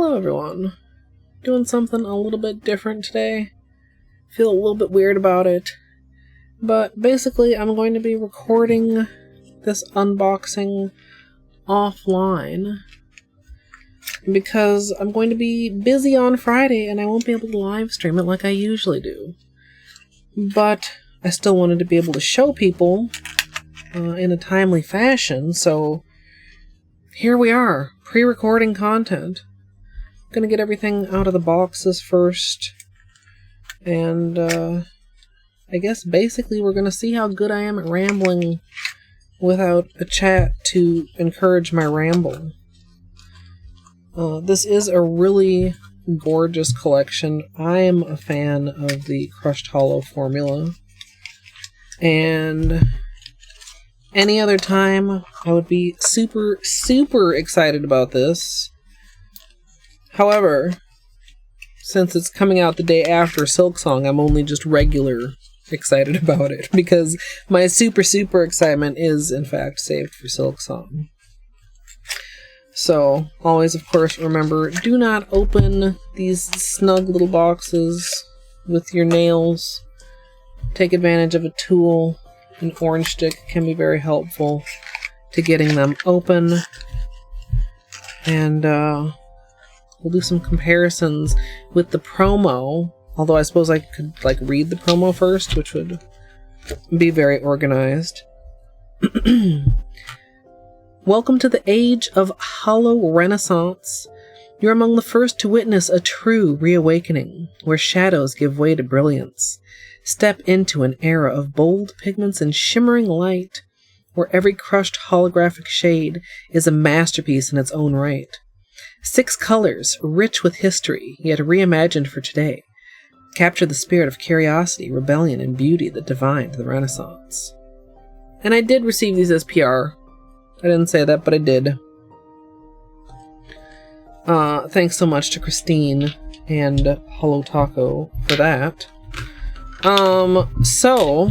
Hello everyone. Doing something a little bit different today. Feel a little bit weird about it. But basically I'm going to be recording this unboxing offline because I'm going to be busy on Friday and I won't be able to live stream it like I usually do. But I still wanted to be able to show people in a timely fashion, so here we are, pre-recording content. I'm gonna get everything out of the boxes first, and I guess basically we're gonna see how good I am at rambling without a chat to encourage my ramble. This is a really gorgeous collection. I am a fan of the crushed holo formula, and any other time I would be super excited about this. However, since it's coming out the day after Silksong, I'm only just regular excited about it because my super excitement is in fact saved for Silksong. So, always, of course, remember, do not open these snug little boxes with your nails. Take advantage of a tool. An orange stick can be very helpful to getting them open. And, we'll do some comparisons with the promo. Although I suppose I could, read the promo first, which would be very organized. Welcome to the age of holo renaissance. You're among the first to witness a true reawakening, where shadows give way to brilliance. Step into an era of bold pigments and shimmering light, where every crushed holographic shade is a masterpiece in its own right. 6 colors, rich with history, yet reimagined for today, capture the spirit of curiosity, rebellion, and beauty that defined the Renaissance. And I did receive these as PR. I didn't say that, but I did. Thanks so much to Christine and Holo Taco for that. So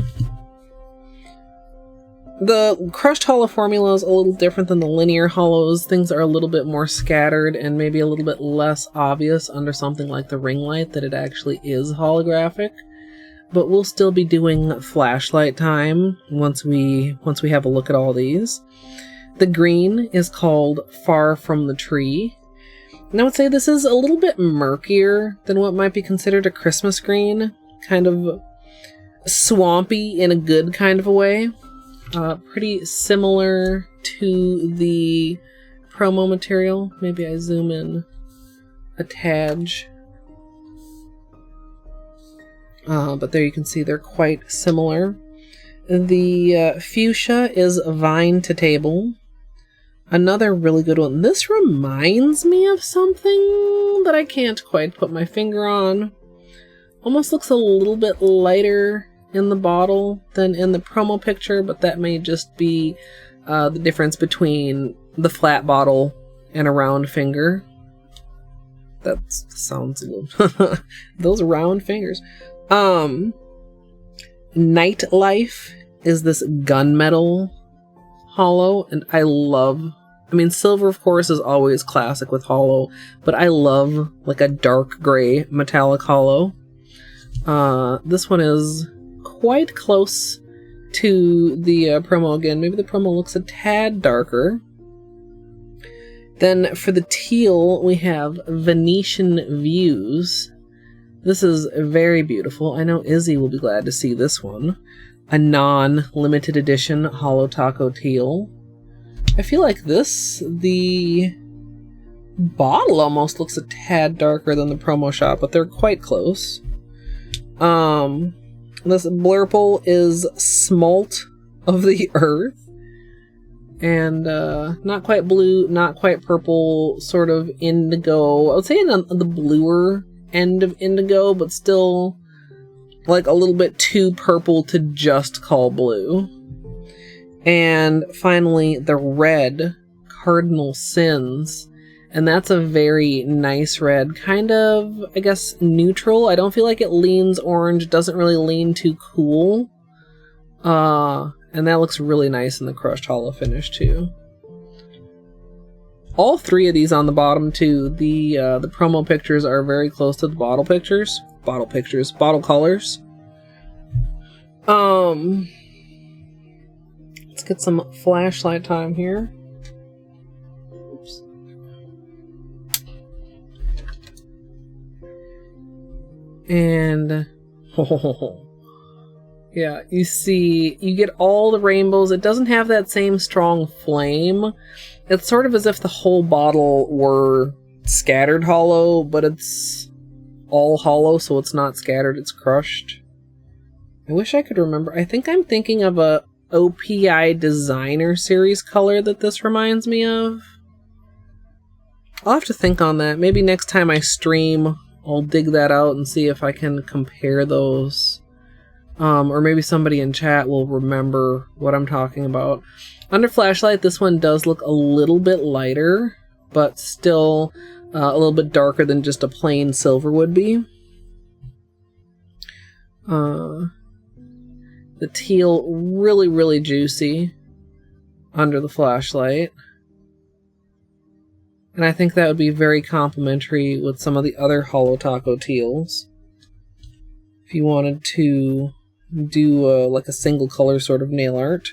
the crushed holo formula is a little different than the linear holos. Things are a little bit more scattered and maybe a little bit less obvious under something like the ring light that it actually is holographic. But we'll still be doing flashlight time once we have a look at all these. The green is called Far From the Tree. And I would say this is a little bit murkier than what might be considered a Christmas green. Kind of swampy in a good kind of a way. Pretty similar to the promo material. Maybe I zoom in a tadge. But there you can see they're quite similar. The fuchsia is Vine to Table. Another really good one. This reminds me of something that I can't quite put my finger on. Almost looks a little bit lighter in the bottle than in the promo picture, but that may just be the difference between the flat bottle and a round finger. That sounds a little... Those round fingers. Nightlife is this gunmetal holo, and I mean, silver, of course, is always classic with holo, but I love, a dark gray metallic holo. This one is quite close to the promo again. Maybe the promo looks a tad darker. Then for the teal, we have Venetian Views. This is very beautiful. I know Izzy will be glad to see this one. A non-limited edition Holo Taco Teal. I feel like the bottle almost looks a tad darker than the promo shot, but they're quite close. This blurple is Smalt of the Earth. And not quite blue, not quite purple, sort of indigo. I would say on the bluer end of indigo, but still a little bit too purple to just call blue. And finally, the red, Cardinal Sins. And that's a very nice red. Kind of, I guess, neutral. I don't feel like it leans orange. Doesn't really lean too cool. And that looks really nice in the crushed holo finish, too. all three of these on the bottom too. The promo pictures are very close to the bottle pictures. Bottle colors. Let's get some flashlight time here. Oops. And yeah, you see, you get all the rainbows. It doesn't have that same strong flame. It's sort of as if the whole bottle were scattered holo, but it's all holo, so it's not scattered, it's crushed. I wish I could remember. I think I'm thinking of a OPI Designer Series color that this reminds me of. I'll have to think on that. Maybe next time I stream, I'll dig that out and see if I can compare those. Or maybe somebody in chat will remember what I'm talking about. Under flashlight, this one does look a little bit lighter, but still a little bit darker than just a plain silver would be. The teal, really, really juicy under the flashlight. And I think that would be very complementary with some of the other Holo Taco teals. If you wanted to do like a single color sort of nail art.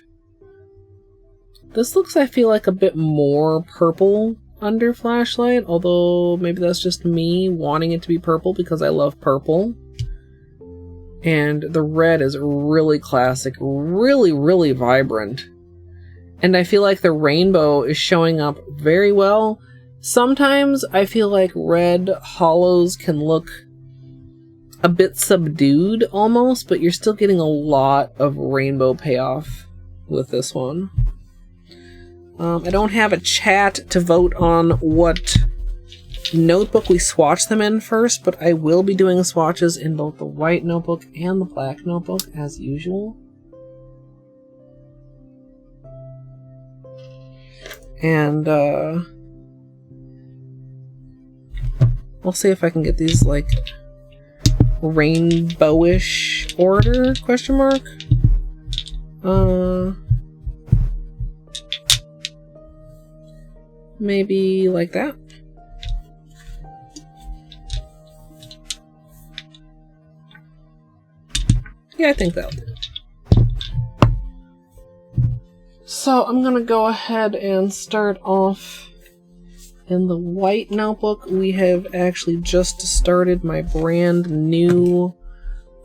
This looks, I feel like, a bit more purple under flashlight, although maybe that's just me wanting it to be purple because I love purple. And the red is really classic, really, really vibrant. And I feel like the rainbow is showing up very well. Sometimes I feel like red holos can look a bit subdued almost, but you're still getting a lot of rainbow payoff with this one. I don't have a chat to vote on what notebook we swatch them in first, but I will be doing swatches in both the white notebook and the black notebook as usual. And I'll see if I can get these like rainbowish order, question mark. Maybe like that. Yeah, I think that'll do. So I'm gonna go ahead and start off in the white notebook. We have actually just started my brand new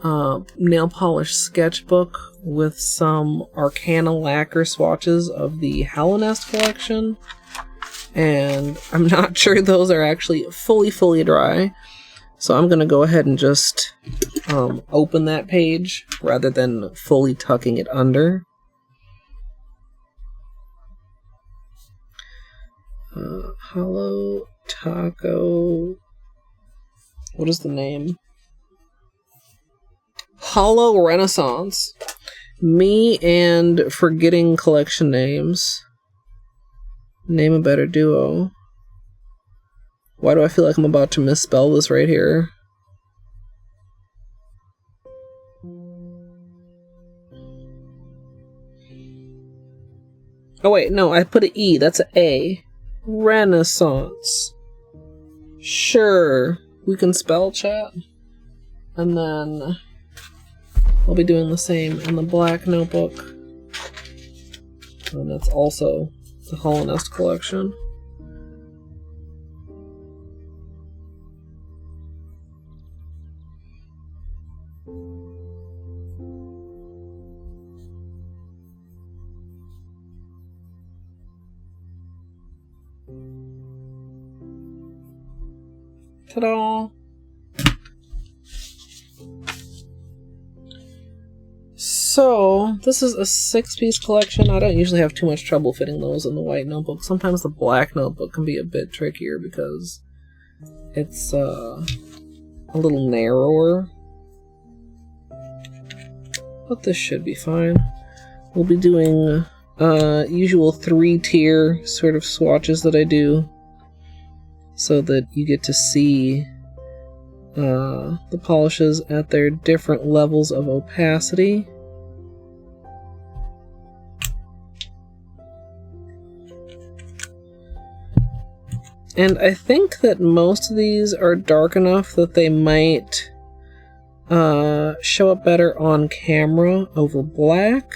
nail polish sketchbook with some Arcana lacquer swatches of the Holo collection. And I'm not sure those are actually fully dry. So I'm going to go ahead and just open that page rather than fully tucking it under. Holo Taco. What is the name? Holo Renaissance. Me and forgetting collection names. Name a better duo. Why do I feel like I'm about to misspell this right here? Oh wait, no, I put an E. That's an A. Renaissance. Sure. We can spell chat. And then I'll be doing the same in the black notebook. And that's also the Holo collection. Ta-da! So, this is a 6-piece collection. I don't usually have too much trouble fitting those in the white notebook. Sometimes the black notebook can be a bit trickier because it's a little narrower. But this should be fine. We'll be doing usual 3-tier sort of swatches that I do so that you get to see the polishes at their different levels of opacity. And I think that most of these are dark enough that they might show up better on camera over black.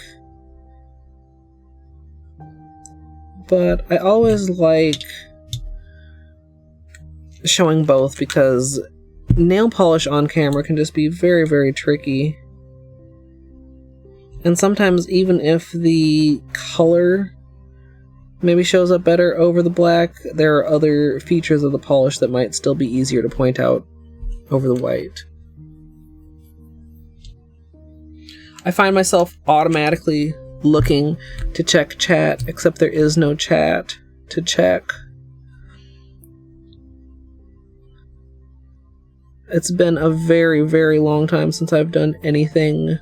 But I always like showing both because nail polish on camera can just be very, very tricky. And sometimes even if the color maybe shows up better over the black, there are other features of the polish that might still be easier to point out over the white. I find myself automatically looking to check chat, except there is no chat to check. It's been a very, very long time since I've done anything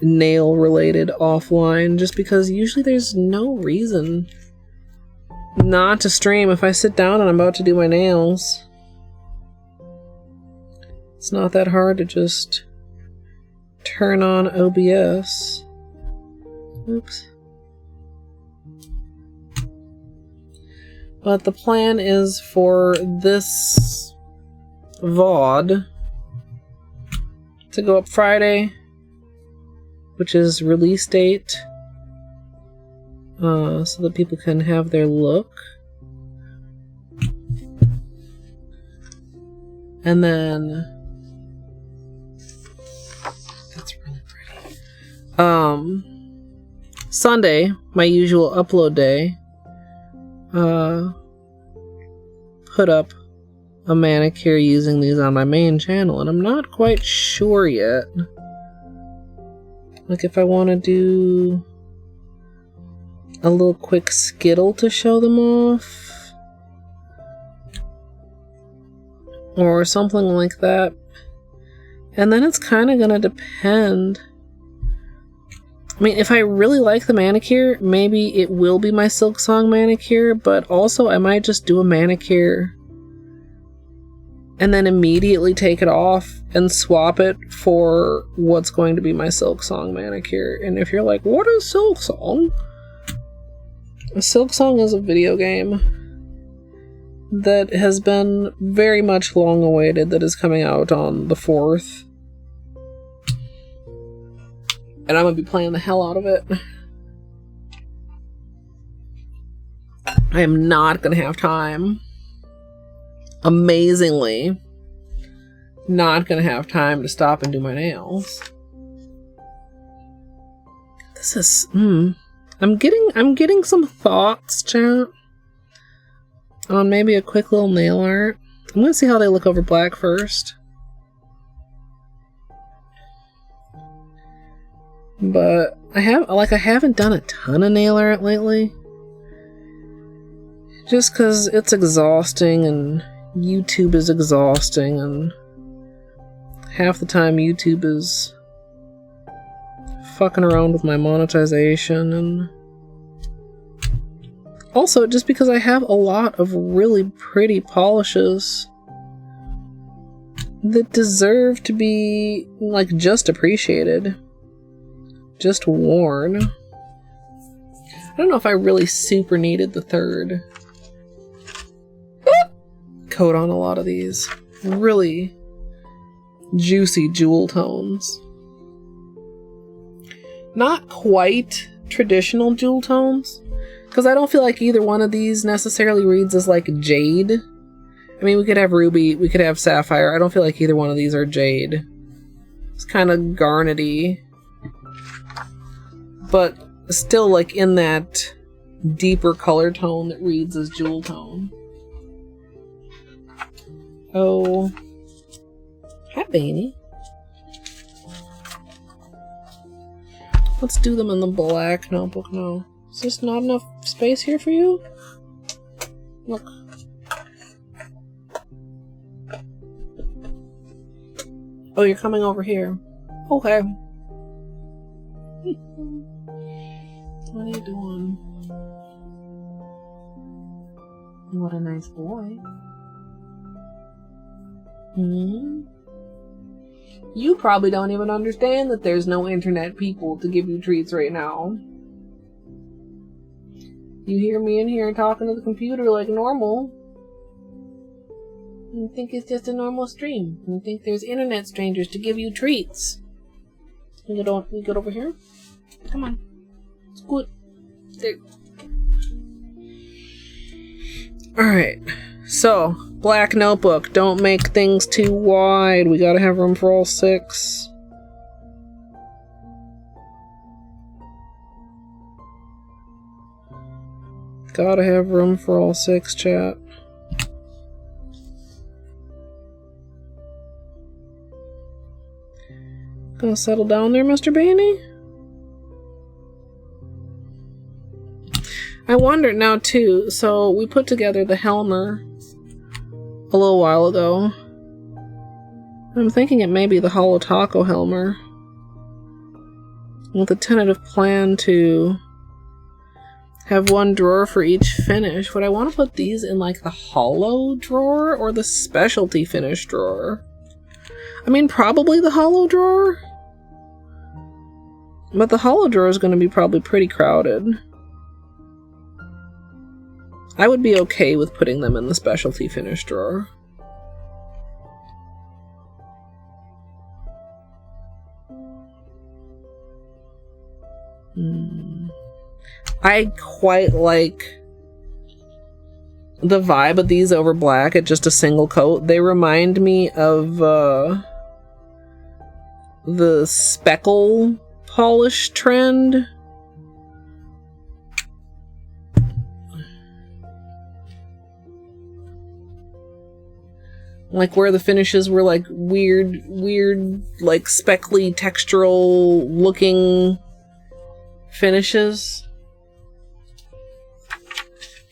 nail related offline, just because usually there's no reason not to stream if I sit down and I'm about to do my nails. It's not that hard to just turn on OBS. Oops. But the plan is for this VOD to go up Friday, which is release date, so that people can have their look. And then that's really pretty. Sunday, my usual upload day, put up a manicure using these on my main channel, and I'm not quite sure yet. Like if I want to do a little quick skittle to show them off, or something like that. And then it's kind of gonna depend. I mean, if I really like the manicure, maybe it will be my Silksong manicure, but also I might just do a manicure and then immediately take it off and swap it for what's going to be my Silksong manicure. And if you're like, what is Silksong? Silksong is a video game that has been very much long awaited, that is coming out on the 4th. And I'm going to be playing the hell out of it. I am not going to have time. Amazingly, not going to have time to stop and do my nails. This is... I'm getting some thoughts, chat, on maybe a quick little nail art. I'm going to see how they look over black first. But I haven't done a ton of nail art lately. Just because it's exhausting and YouTube is exhausting, and half the time YouTube is fucking around with my monetization, and also just because I have a lot of really pretty polishes that deserve to be like just appreciated. Just worn. I don't know if I really super needed the third coat on a lot of these really juicy jewel tones. Not quite traditional jewel tones, because I don't feel like either one of these necessarily reads as like jade. I mean, we could have ruby, we could have sapphire. I don't feel like either one of these are jade. It's kind of garnety, but still like in that deeper color tone that reads as jewel tone. Oh, hi baby. Let's do them in the black notebook now. Is this not enough space here for you? Look. Oh, you're coming over here. Okay. What are you doing? What a nice boy. You probably don't even understand that there's no internet people to give you treats right now. You hear me in here talking to the computer like normal. You think it's just a normal stream. You think there's internet strangers to give you treats. We get over here? Come on. It's good. There. Alright. So, black notebook. Don't make things too wide. We gotta have room for all 6. Gotta have room for all 6, chat. Gonna settle down there, Mr. Bainey? I wonder now, too, so we put together the Helmer a little while ago. I'm thinking it may be the Holo Taco Helmer. With a tentative plan to have one drawer for each finish. Would I want to put these in like the Holo drawer or the specialty finish drawer? I mean, probably the Holo drawer. But the Holo drawer is going to be probably pretty crowded. I would be okay with putting them in the specialty finish drawer. I quite like the vibe of these over black at just a single coat. They remind me of the speckle polish trend. Like where the finishes were like weird, like speckly, textural looking finishes.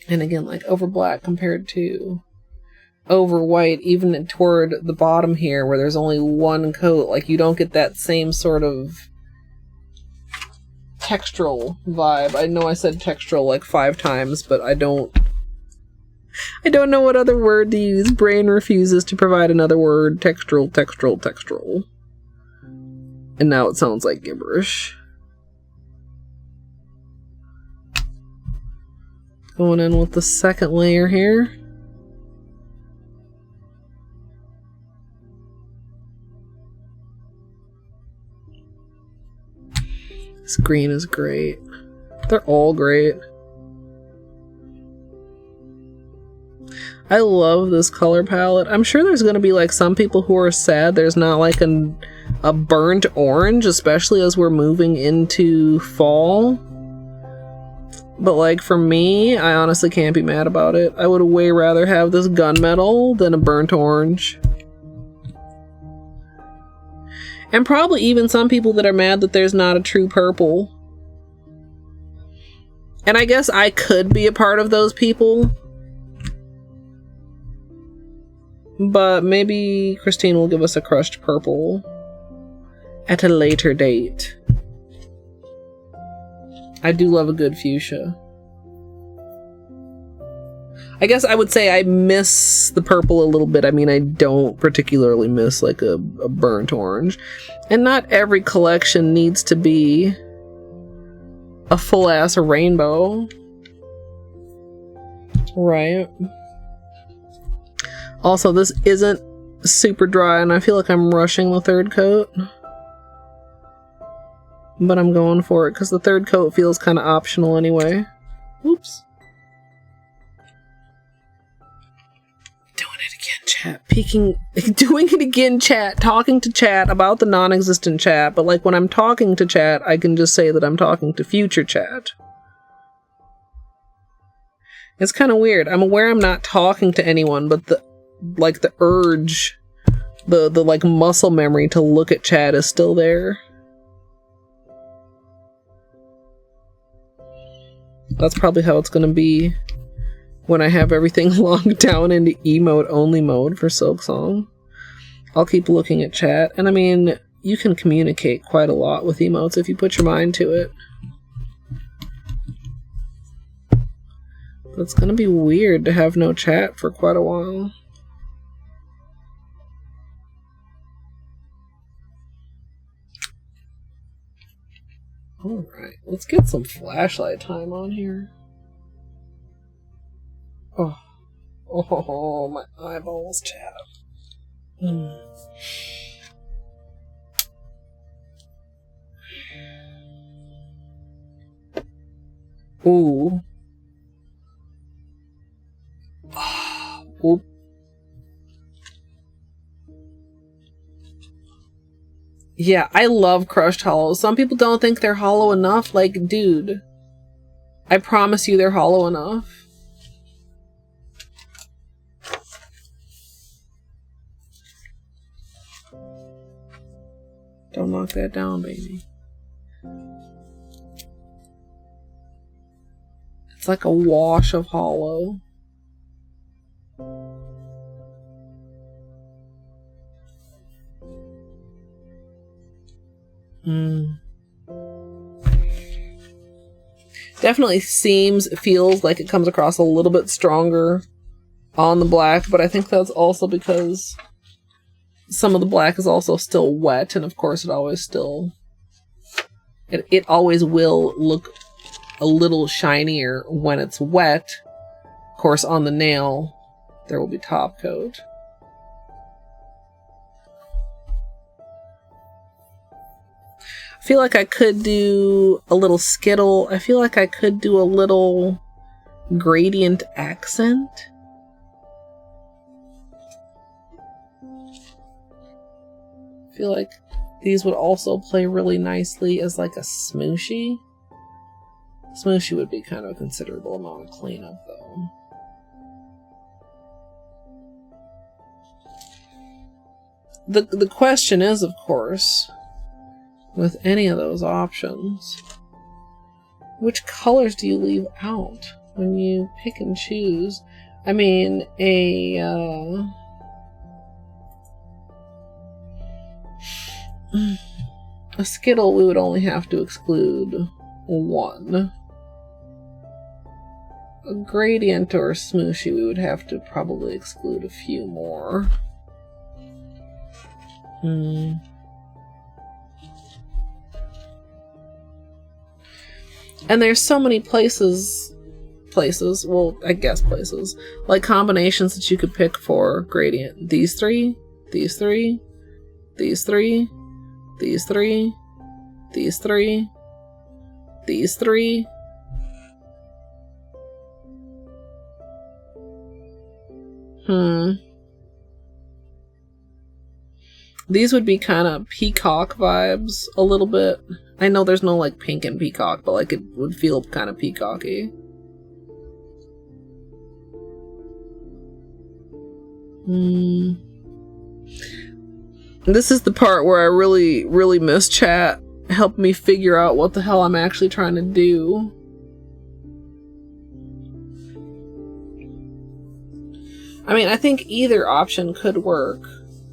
And again, like over black compared to over white, even toward the bottom here where there's only one coat, like you don't get that same sort of textural vibe. I know I said textural like 5 times, but I don't know what other word to use. Brain refuses to provide another word. Textural. And now it sounds like gibberish. Going in with the second layer here. This green is great. They're all great. I love this color palette. I'm sure there's going to be like some people who are sad there's not like a burnt orange, especially as we're moving into fall. But like for me, I honestly can't be mad about it. I would way rather have this gunmetal than a burnt orange. And probably even some people that are mad that there's not a true purple. And I guess I could be a part of those people. But maybe Christine will give us a crushed purple at a later date. I do love a good fuchsia. I guess I would say I miss the purple a little bit. I mean, I don't particularly miss like a burnt orange. And not every collection needs to be a full-ass rainbow. Right. Also, this isn't super dry, and I feel like I'm rushing the third coat. But I'm going for it, because the third coat feels kind of optional anyway. Oops. Doing it again, chat. Doing it again, chat. Talking to chat about the non-existent chat, but like when I'm talking to chat, I can just say that I'm talking to future chat. It's kind of weird. I'm aware I'm not talking to anyone, but the urge, the like muscle memory to look at chat is still there. That's probably how it's gonna be when I have everything locked down into emote only mode for Silksong. I'll keep looking at chat, and I mean, you can communicate quite a lot with emotes if you put your mind to it. But it's gonna be weird to have no chat for quite a while. Alright, let's get some flashlight time on here. Oh, Oh, my eyeballs, chat. Ooh. Oop. Yeah, I love crushed hollows. Some people don't think they're hollow enough. Like, dude, I promise you they're hollow enough. Don't knock that down, baby. It's like a wash of hollow. Definitely feels like it comes across a little bit stronger on the black, but I think that's also because some of the black is also still wet, and of course it always will look a little shinier when it's wet. Of course, on the nail there will be top coat. I feel like I could do a little skittle. I feel like I could do a little gradient accent. I feel like these would also play really nicely as like a smooshie. Smooshie would be kind of a considerable amount of cleanup though. The question is, of course, with any of those options, which colors do you leave out when you pick and choose? I mean, a Skittle, we would only have to exclude one. A gradient or a smooshie, we would have to probably exclude a few more. And there's so many places, well, I guess places, like combinations that you could pick for gradient. These three, these three, these three, these three, these three, these three. These would be kind of peacock vibes a little bit. I know there's no like pink and peacock, but like it would feel kind of peacocky. This is the part where I really miss chat. Help me figure out what the hell I'm actually trying to do. I mean, I think either option could work.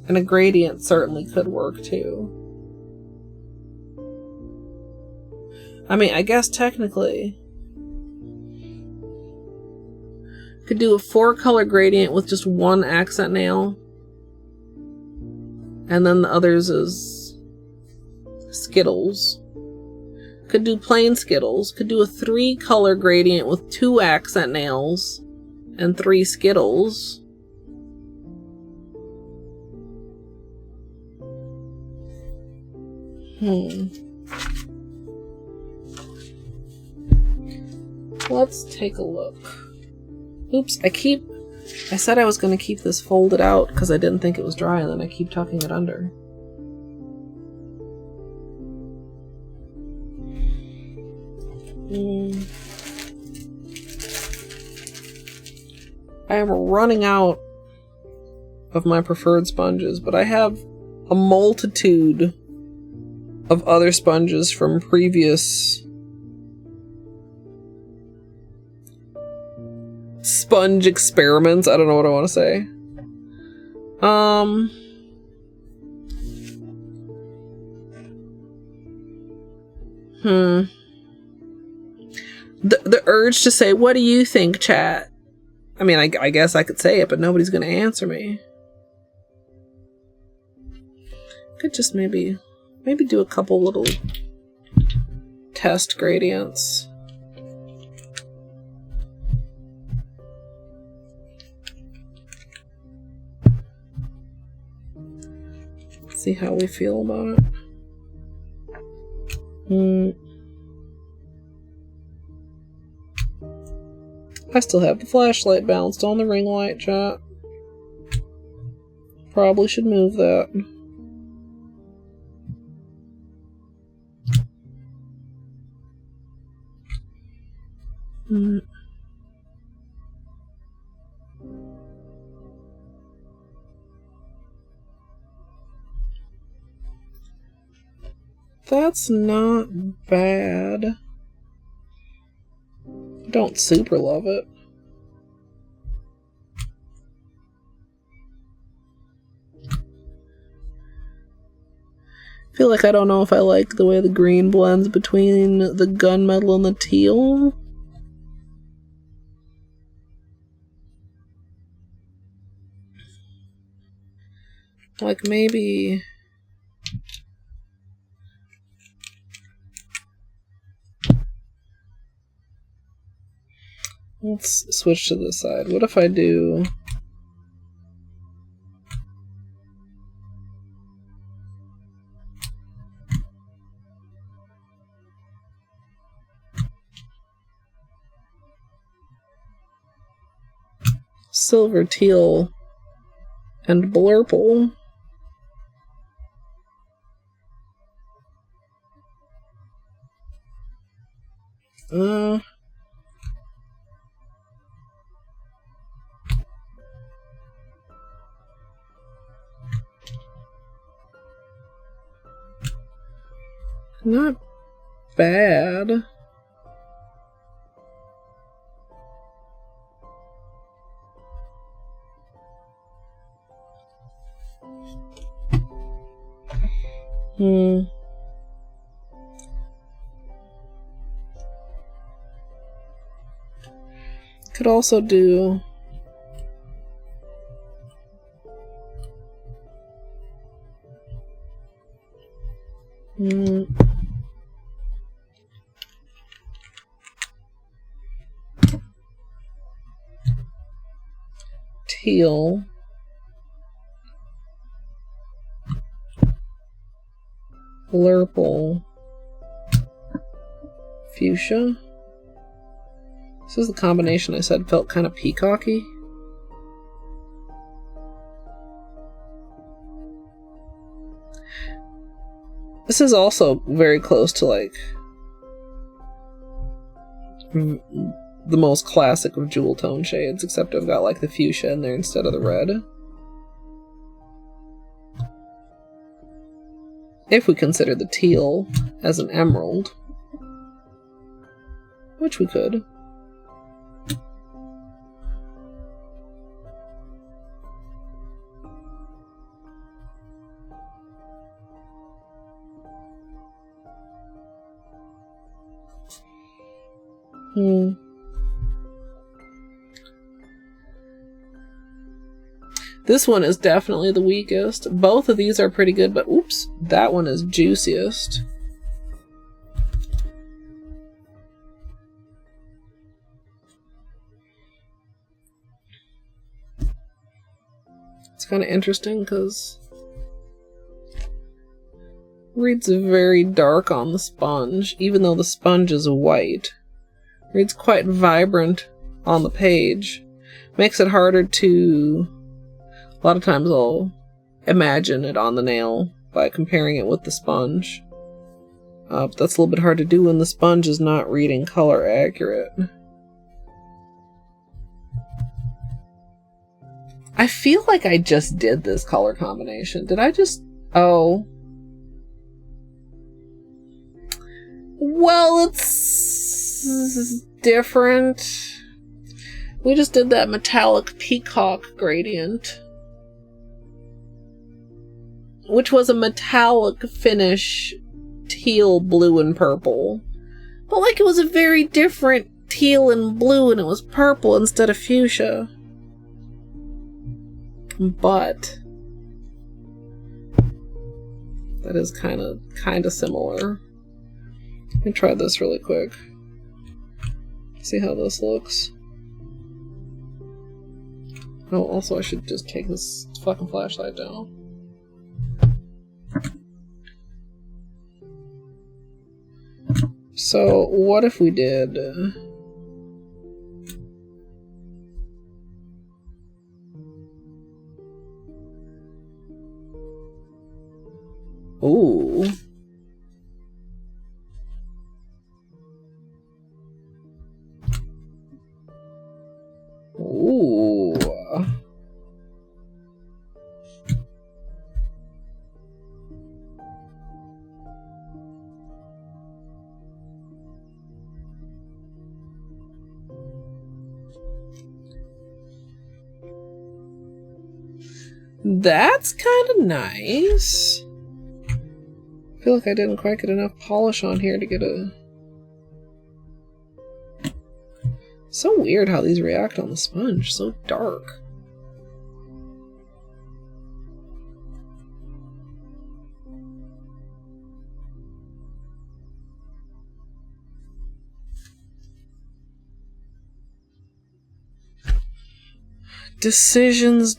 And a gradient certainly could work too. I mean, I guess technically could do a 4-color gradient with just one accent nail. And then the others is Skittles. Could do plain Skittles. Could do a 3-color gradient with 2 accent nails and 3 Skittles. Let's take a look. Oops, I said I was going to keep this folded out because I didn't think it was dry, and then I keep tucking it under. I am running out of my preferred sponges, but I have a multitude of other sponges from previous sponge experiments. I don't know what I want to say. The urge to say, what do you think, chat? I mean, I guess I could say it, but nobody's gonna answer me. Could just maybe do a couple little test gradients. See how we feel about it. I still have the flashlight balanced on the ring light, chat. Probably should move that. That's not bad. I don't super love it. I feel like I don't know if I like the way the green blends between the gunmetal and the teal. Like maybe... Let's switch to this side. What if I do... silver, teal, and blurple. Not bad. Could also do teal, blurple, fuchsia. This is the combination I said felt kind of peacocky. This is also very close to like the most classic of jewel tone shades, except I've got like the fuchsia in there instead of the red. If we consider the teal as an emerald, which we could. This one is definitely the weakest. Both of these are pretty good, but oops, that one is juiciest. It's kind of interesting because it reads very dark on the sponge, even though the sponge is white. It reads quite vibrant on the page. Makes it harder to... A lot of times I'll imagine it on the nail by comparing it with the sponge. But that's a little bit hard to do when the sponge is not reading color accurate. I feel like I just did this color combination. Did I just... Oh. Well, it's different. We just did that metallic peacock gradient, which was a metallic finish, teal, blue, and purple. But like it was a very different teal and blue, and it was purple instead of fuchsia. But that is kind of similar. Let me try this really quick. See how this looks. Oh, also I should just take this fucking flashlight down. So what if we did... Ooh. Ooh. That's kind of nice. I feel like I didn't quite get enough polish on here to get a... So weird how these react on the sponge. So dark. Decisions.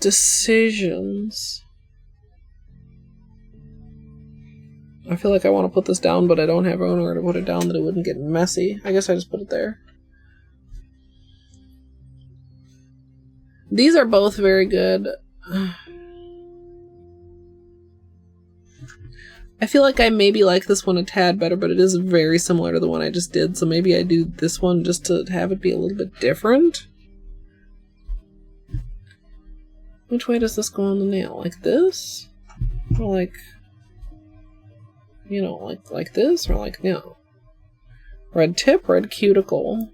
I feel like I want to put this down, but I don't have anywhere to put it down that it wouldn't get messy. I guess I just put it there. These are both very good. I feel like I maybe like this one a tad better, but it is very similar to the one I just did, so maybe I do this one just to have it be a little bit different. Which way does this go on the nail? Like this? Or like... You know, like this? Or like, no. Red tip, red cuticle.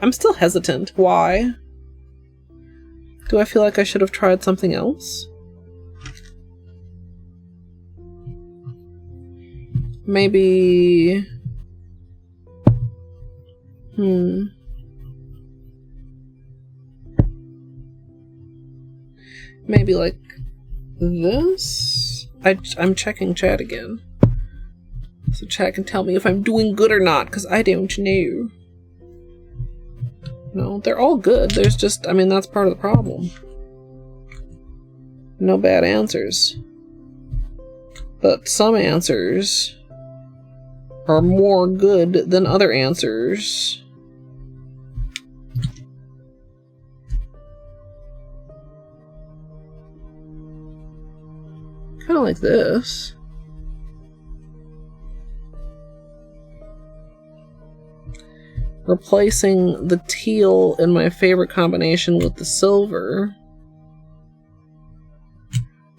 I'm still hesitant. Why? Do I feel like I should have tried something else? Maybe... Maybe like this? I'm checking chat again. So chat can tell me if I'm doing good or not, because I don't know. No, they're all good. There's just, I mean, that's part of the problem. No bad answers. But some answers are more good than other answers. Kind of like this. Replacing the teal in my favorite combination with the silver.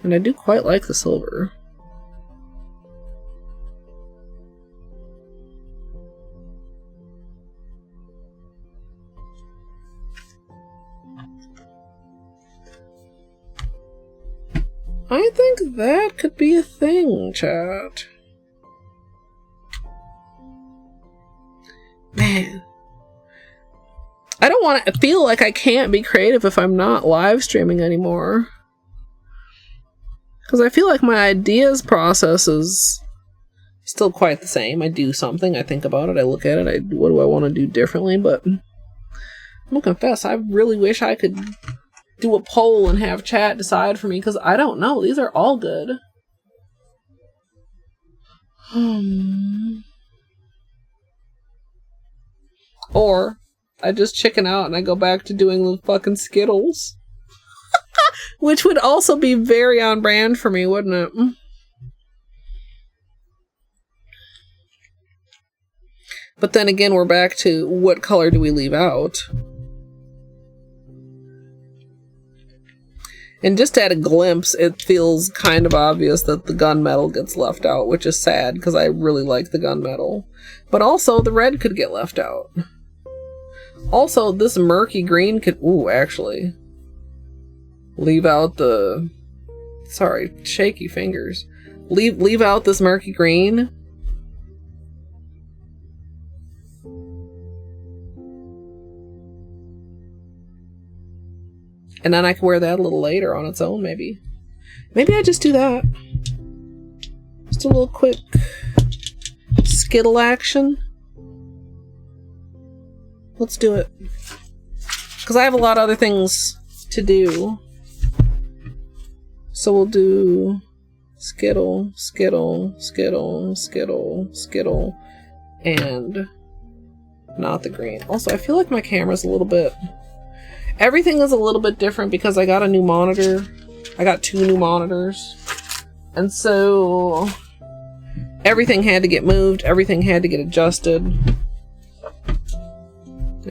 And I do quite like the silver. I think that could be a thing, chat. Man. I don't want to feel like I can't be creative if I'm not live streaming anymore. Because I feel like my ideas process is still quite the same. I do something, I think about it, I look at it, what do I want to do differently, but I'm gonna confess, I really wish I could do a poll and have chat decide for me, because I don't know. These are all good. Or I just chicken out and I go back to doing the fucking Skittles. Which would also be very on brand for me, wouldn't it? But then again, we're back to what color do we leave out? And just at a glimpse, it feels kind of obvious that the gunmetal gets left out, which is sad because I really like the gunmetal. But also, the red could get left out. Also, this murky green could... Ooh, actually. Leave out the... Sorry, shaky fingers. Leave out this murky green. And then I can wear that a little later on its own, maybe. Maybe I just do that. Just a little quick Skittle action. Let's do it. Because I have a lot of other things to do. So we'll do Skittle, skittle, skittle, skittle, skittle, and not the green. Also, I feel like my camera's a little bit... Everything is a little bit different because I got a new monitor. I got 2 new monitors. And so everything had to get moved. Everything had to get adjusted.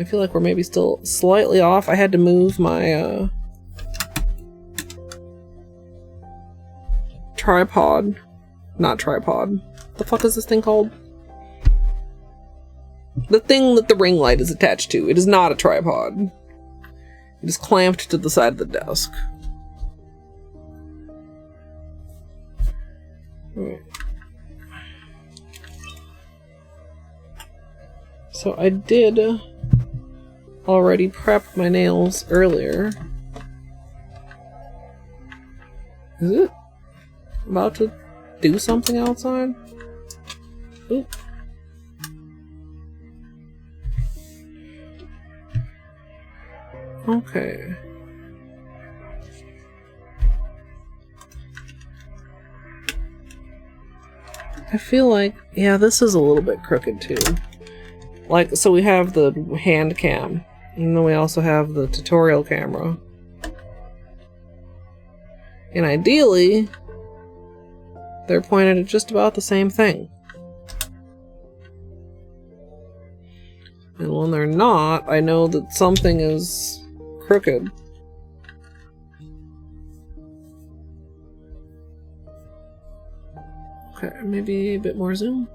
I feel like we're maybe still slightly off. I had to move my tripod. Not tripod. The fuck is this thing called? The thing that the ring light is attached to. It is not a tripod. It is clamped to the side of the desk. Right. So I did already prep my nails earlier. Is it about to do something outside? Oop. Okay. I feel like, yeah, this is a little bit crooked too. Like, so we have the hand cam, and then we also have the tutorial camera. And ideally, they're pointed at just about the same thing. And when they're not, I know that something is crooked. Okay, maybe a bit more zoom.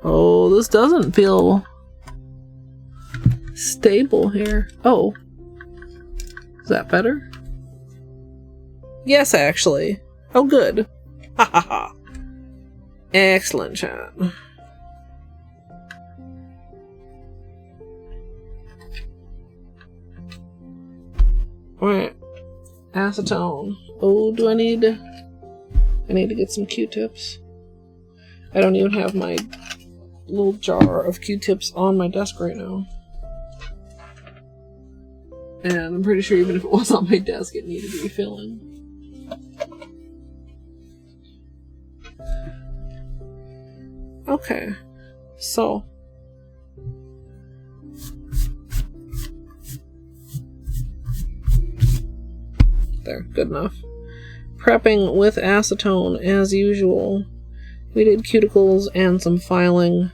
Oh, this doesn't feel stable here. Oh. Is that better? Yes, actually. Oh, good. Ha ha ha. Excellent, chat. Alright. Acetone. Oh, do I need to get some Q-tips. I don't even have my little jar of Q-tips on my desk right now. And I'm pretty sure even if it was on my desk, it needed refilling. Okay, so there, good enough. Prepping with acetone as usual. We did cuticles and some filing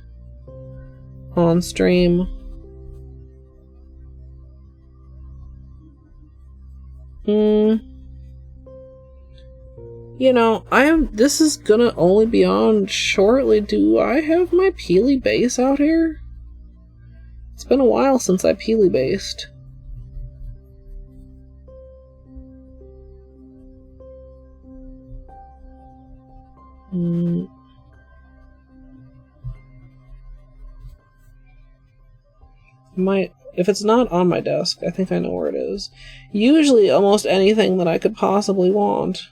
on stream. You know, this is gonna only be on shortly. Do I have my Peely base out here? It's been a while since I Peely based. If it's not on my desk, I think I know where it is. Usually almost anything that I could possibly want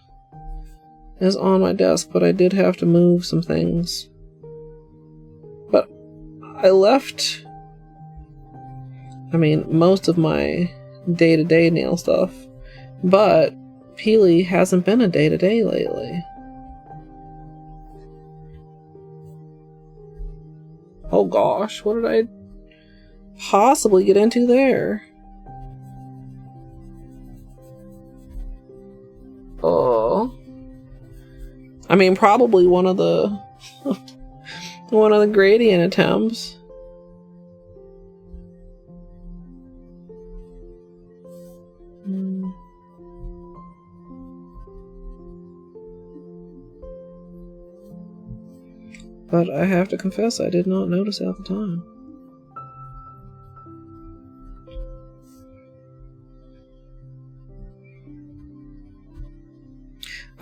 is on my desk, but I did have to move some things. But I left, most of my day-to-day nail stuff, but Peely hasn't been a day-to-day lately. Oh gosh, what did I possibly get into there? Oh. Probably one of the gradient attempts. But I have to confess, I did not notice at the time.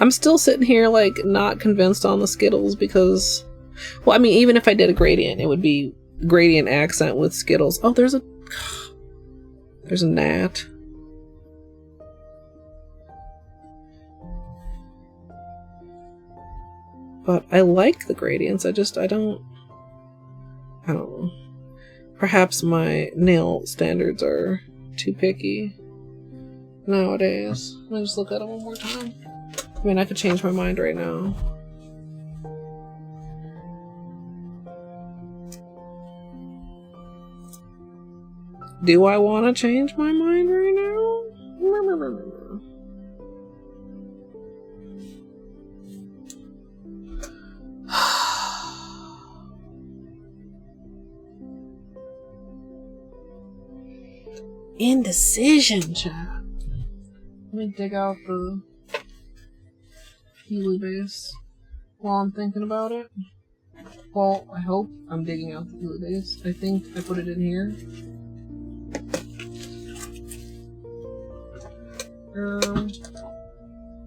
I'm still sitting here, not convinced on the Skittles because... Well, even if I did a gradient, it would be gradient accent with Skittles. Oh, there's a gnat. But I like the gradients, I don't know. Perhaps my nail standards are too picky nowadays. Let me just look at it one more time. I mean, I could change my mind right now. Do I want to change my mind right now? Indecision, chat. Let me dig out the Healy base while I'm thinking about it. Well, I hope I'm digging out the Healy base. I think I put it in here.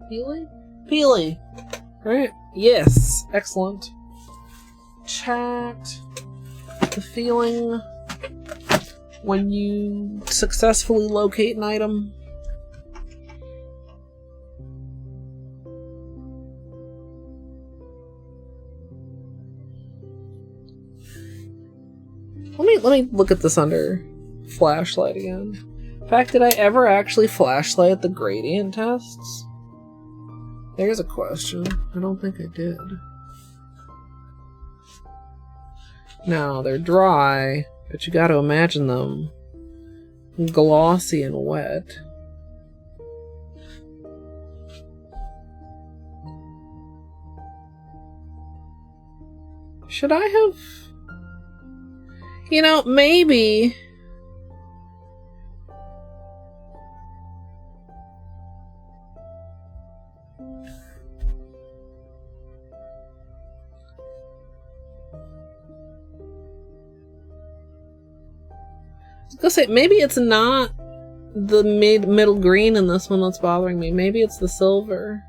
Healy? Healy! Right? Yes! Excellent. Chat. The feeling when you successfully locate an item. Let me look at this under flashlight again. In fact, did I ever actually flashlight the gradient tests? There's a question. I don't think I did. No, they're dry, but you gotta imagine them glossy and wet. Should I have... You know, maybe... I was gonna say, maybe it's not the middle green in this one that's bothering me. Maybe it's the silver.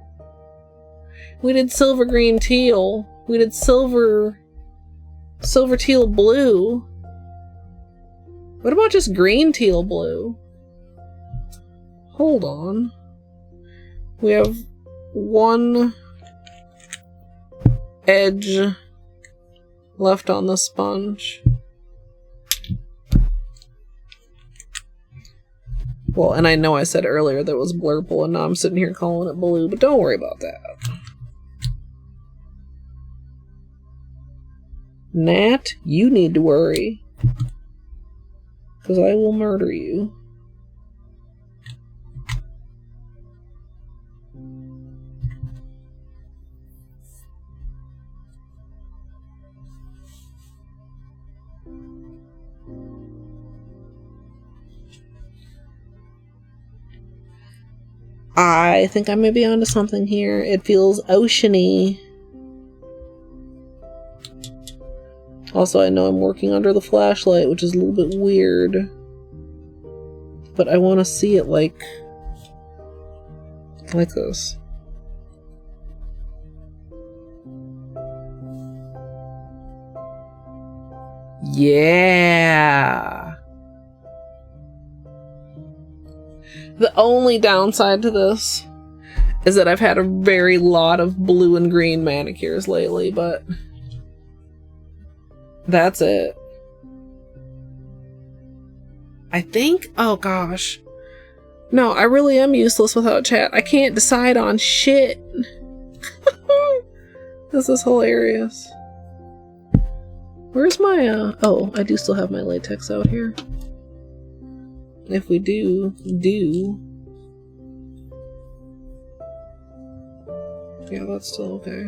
We did silver, green, teal. We did silver, teal, blue. What about just green, teal, blue? Hold on. We have one edge left on the sponge. Well, and I know I said earlier that it was blurple, and now I'm sitting here calling it blue, but don't worry about that. Nat, you need to worry. Because I will murder you. I think I may be onto something here. It feels oceany. Also, I know I'm working under the flashlight, which is a little bit weird. But I want to see it like this. Yeah! The only downside to this is that I've had a very lot of blue and green manicures lately, but that's it. I think, oh gosh. No, I really am useless without chat. I can't decide on shit. This is hilarious. Where's my, oh, I do still have my latex out here. If we do. Yeah, that's still okay.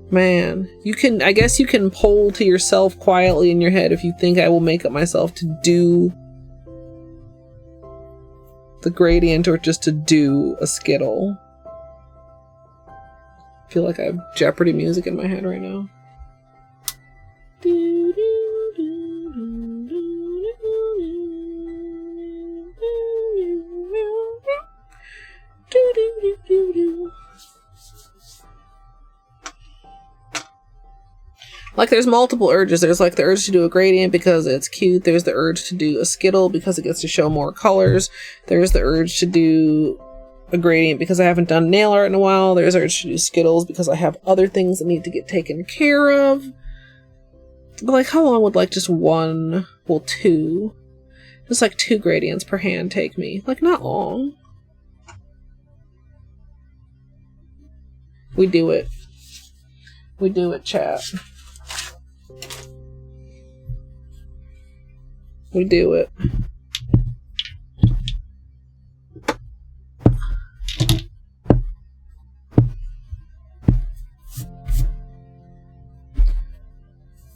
Man, you can, I guess you can poll to yourself quietly in your head if you think I will make it myself to do the gradient or just to do a Skittle. I feel like I have Jeopardy music in my head right now. Like, there's multiple urges. There's like the urge to do a gradient because it's cute. There's the urge to do a Skittle because it gets to show more colors. There's the urge to do a gradient because I haven't done nail art in a while. There's urge to do Skittles because I have other things that need to get taken care of. But like, how long would like just one, well, two, just like 2 gradients per hand take me? Like, not long. We do it. We do it, chat. We do it.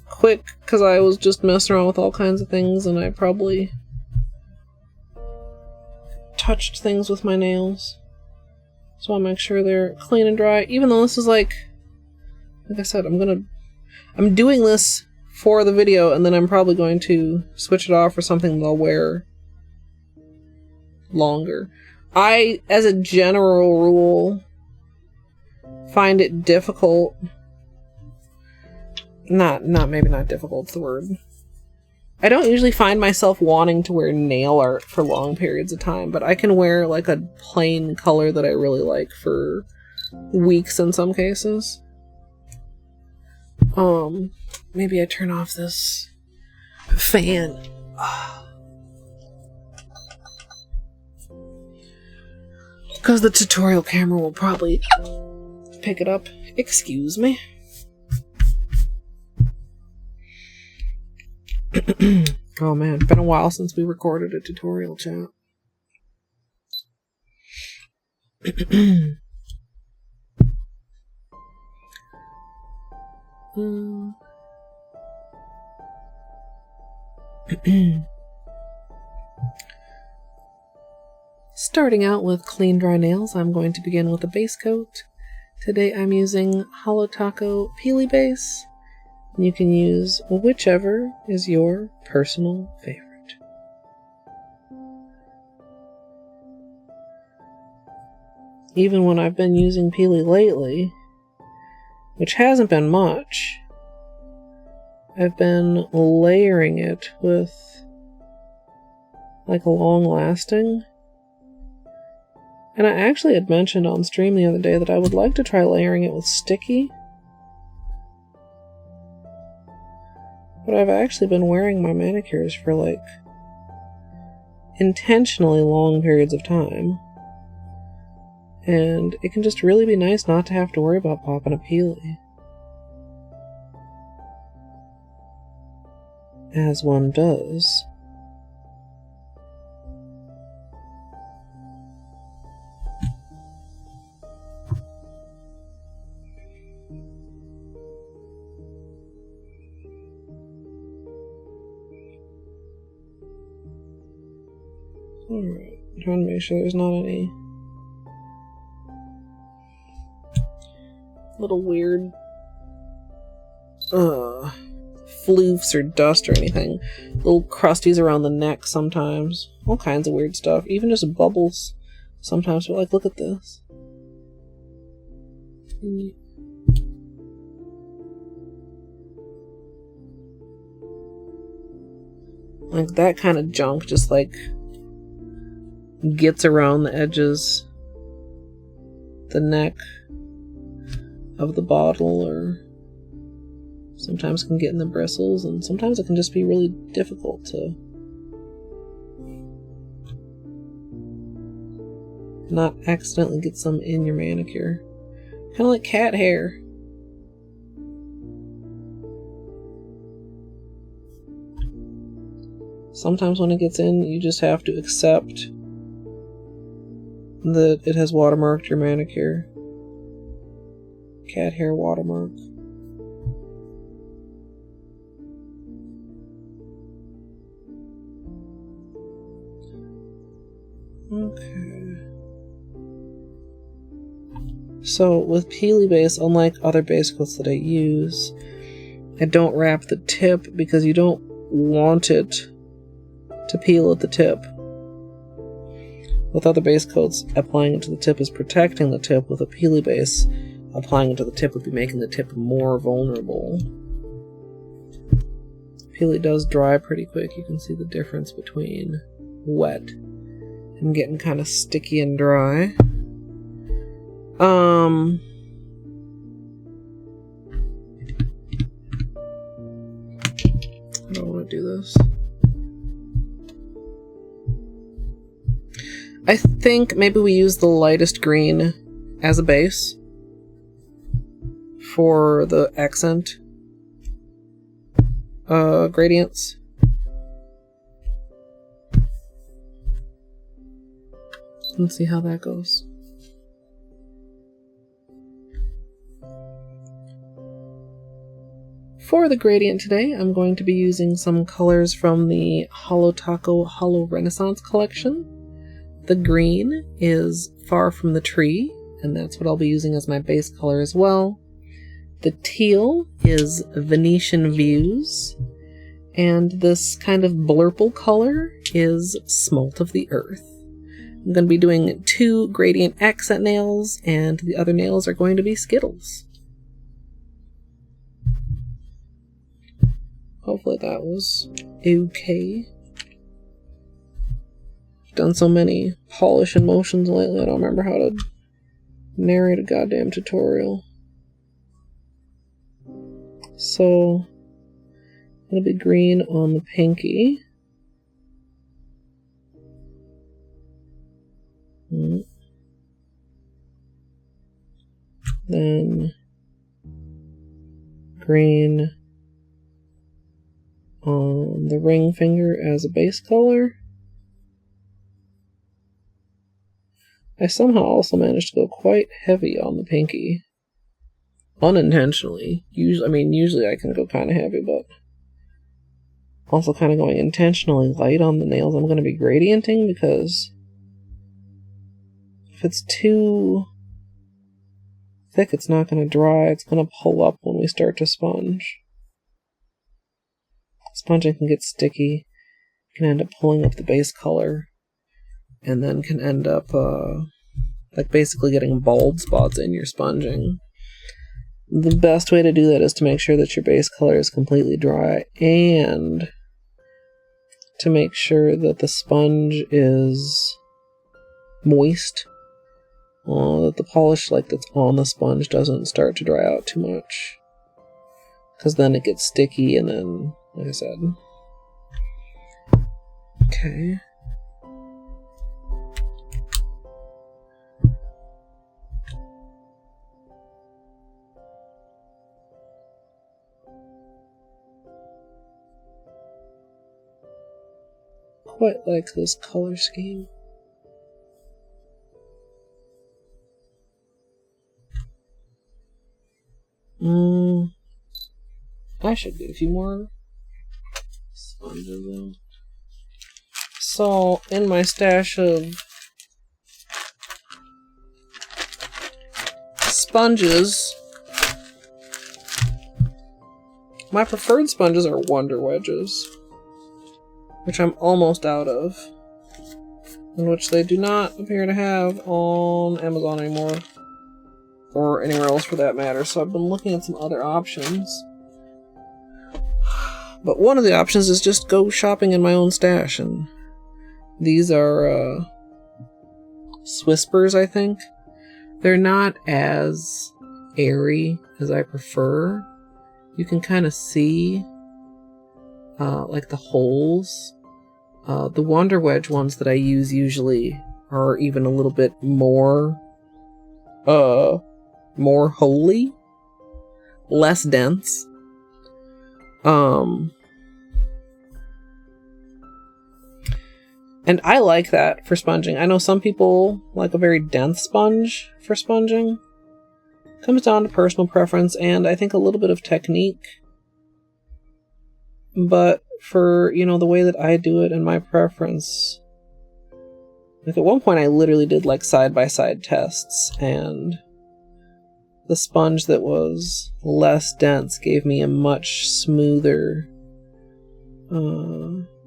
Quick, because I was just messing around with all kinds of things and I probably touched things with my nails. So I'll make sure they're clean and dry. Even though this is like I said, I'm doing this for the video and then I'm probably going to switch it off for something that I'll wear longer. I, as a general rule, find it difficult. Maybe not difficult's the word. I don't usually find myself wanting to wear nail art for long periods of time, but I can wear like a plain color that I really like for weeks in some cases. Maybe I turn off this fan. Because the tutorial camera will probably pick it up. Excuse me. Oh man, been a while since we recorded a tutorial, chat. Starting out with clean dry nails, I'm going to begin with a base coat. Today I'm using Holo Taco Peely Base. You can use whichever is your personal favorite. Even when I've been using Peely lately, which hasn't been much, I've been layering it with like a long lasting. And I actually had mentioned on stream the other day that I would like to try layering it with sticky. But I've actually been wearing my manicures for like intentionally long periods of time. And it can just really be nice not to have to worry about popping a peely. As one does. Alright, I'm trying to make sure there's not any little weird floofs or dust or anything. Little crusties around the neck sometimes. All kinds of weird stuff. Even just bubbles sometimes. But like, look at this. Like that kind of junk just like gets around the edges, the neck of the bottle, or sometimes can get in the bristles, and sometimes it can just be really difficult to not accidentally get some in your manicure. Kind of like cat hair. Sometimes when it gets in, you just have to accept that it has watermarked your manicure. Cat hair watermark. Okay. So with Peely Base, unlike other base coats that I use, I don't wrap the tip because you don't want it to peel at the tip. With other base coats, applying it to the tip is protecting the tip. With a Peely Base, applying it to the tip would be making the tip more vulnerable. Peely does dry pretty quick. You can see the difference between wet and getting kind of sticky and dry. do this. I think maybe we use the lightest green as a base for the accent gradients. Let's see how that goes. For the gradient today, I'm going to be using some colors from the Holo Taco Holo Renaissance collection. The green is Far From the Tree, and that's what I'll be using as my base color as well. The teal is Venetian Views, and this kind of blurple color is Smalt of the Earth. I'm going to be doing 2 gradient accent nails, and the other nails are going to be Skittles. Hopefully that was okay. I've done so many polishing motions lately, I don't remember how to narrate a goddamn tutorial. So, it'll be green on the pinky. Then green on the ring finger as a base color. I somehow also managed to go quite heavy on the pinky. Unintentionally. Usually I can go kind of heavy, but also kind of going intentionally light on the nails I'm going to be gradienting, because if it's too thick, it's not going to dry. It's going to pull up when we start to sponge. Sponging can get sticky, can end up pulling up the base color, and then can end up like basically getting bald spots in your sponging. The best way to do that is to make sure that your base color is completely dry, and to make sure that the sponge is moist, that the polish that's on the sponge doesn't start to dry out too much, because then it gets sticky, and then, like I said. Okay. Quite like this color scheme. I should do a few more sponges. So, in my stash of sponges, my preferred sponges are Wonder Wedges, which I'm almost out of, and which they do not appear to have on Amazon anymore, or anywhere else for that matter, so I've been looking at some other options. But one of the options is just go shopping in my own stash, and these are Swispers, I think. They're not as airy as I prefer. You can kind of see like the holes. The Wonder Wedge ones that I use usually are even a little bit more holy, less dense. And I like that for sponging. I know some people like a very dense sponge for sponging. Comes down to personal preference and I think a little bit of technique. But for, the way that I do it and my preference, like at one point I literally did like side-by-side tests, and the sponge that was less dense gave me a much smoother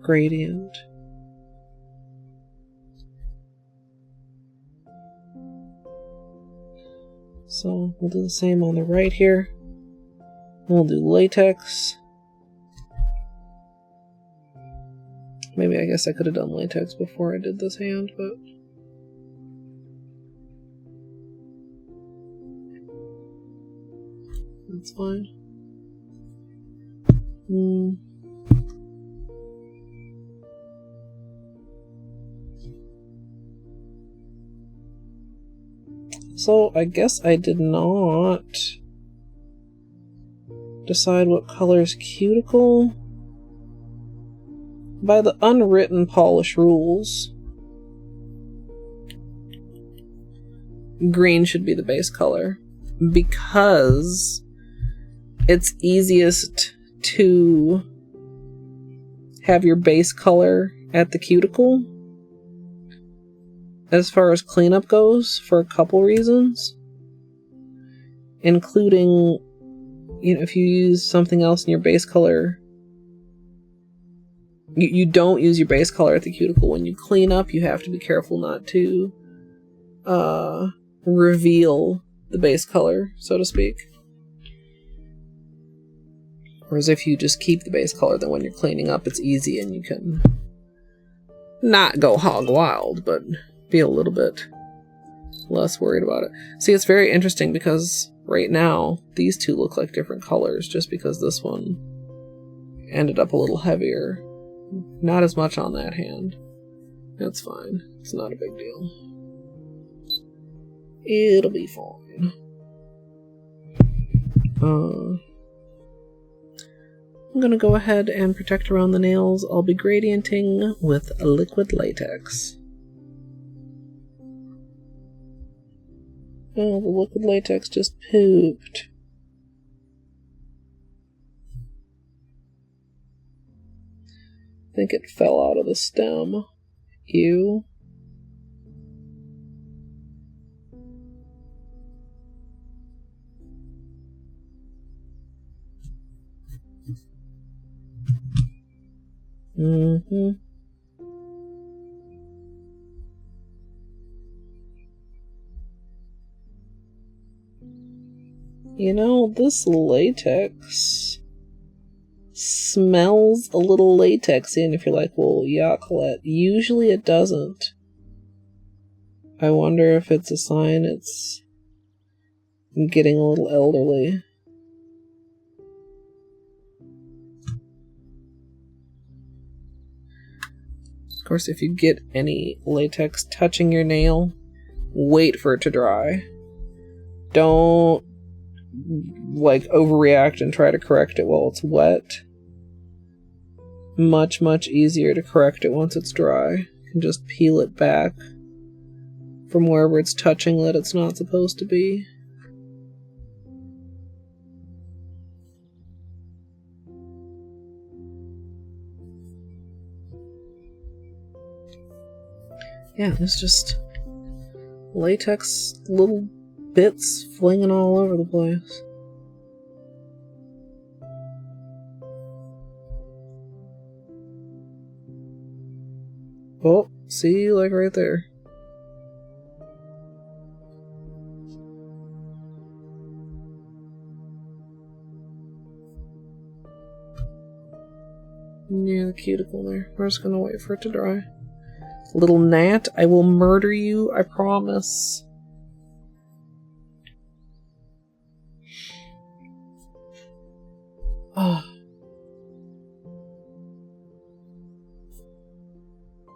gradient. So we'll do the same on the right here. We'll do latex. Maybe I guess I could have done latex before I did this hand, but that's fine. So I guess I did not decide what color is cuticle. By the unwritten polish rules, green should be the base color because it's easiest to have your base color at the cuticle as far as cleanup goes for a couple reasons, including, you know, if you use something else in your base color, you don't use your base color at the cuticle. When you clean up, you have to be careful not to reveal the base color, so to speak. Whereas if you just keep the base color, then when you're cleaning up, it's easy and you can not go hog wild, but be a little bit less worried about it. See, it's very interesting because right now, these two look like different colors just because this one ended up a little heavier. Not as much on that hand. That's fine. It's not a big deal. It'll be fine. I'm gonna go ahead and protect around the nails. I'll be gradienting with liquid latex. Oh, the liquid latex just pooped. I think it fell out of the stem. Ew. Mm-hmm. You know, this latex smells a little latexy, and if you're like, well, yeah, Colette, usually it doesn't. I wonder if it's a sign it's getting a little elderly. Of course, if you get any latex touching your nail, wait for it to dry. Don't like overreact and try to correct it while it's wet. Much, much easier to correct it once it's dry. You can just peel it back from wherever it's touching that it's not supposed to be. Yeah, there's just latex little bits flinging all over the place. Oh, see, like right there. Near the cuticle there. We're just gonna wait for it to dry. Little gnat, I will murder you, I promise. Oh.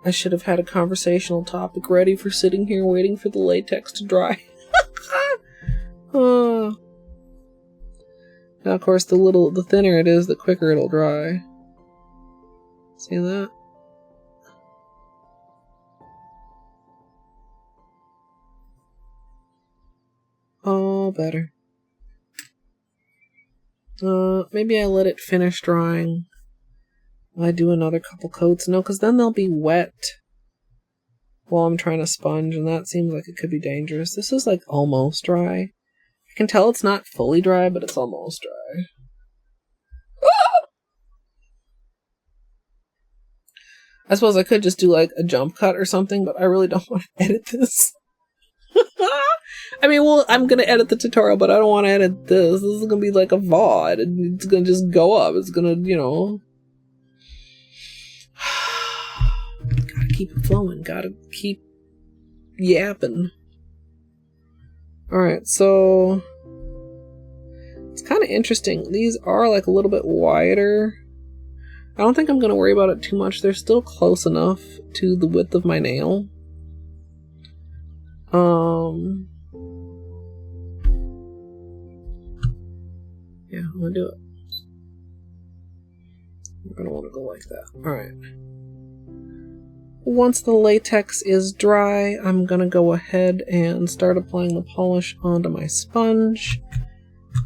I should have had a conversational topic ready for sitting here waiting for the latex to dry. Oh. Now, of course, the thinner it is, the quicker it'll dry. See that? Oh, better. Maybe I let it finish drying. I do another couple coats. No, because then they'll be wet while I'm trying to sponge, and that seems like it could be dangerous. This is like almost dry. I can tell it's not fully dry, but it's almost dry. I suppose I could just do like a jump cut or something, but I really don't want to edit this. I mean, well, I'm going to edit the tutorial, but I don't want to edit this. This is going to be like a VOD, and it's going to just go up. It's going to, you know... Gotta keep it flowing. Gotta keep yapping. Alright, so... It's kind of interesting. These are like a little bit wider. I don't think I'm going to worry about it too much. They're still close enough to the width of my nail. Yeah, I'm gonna do it. I'm gonna want to go like that. Alright. Once the latex is dry, I'm gonna go ahead and start applying the polish onto my sponge.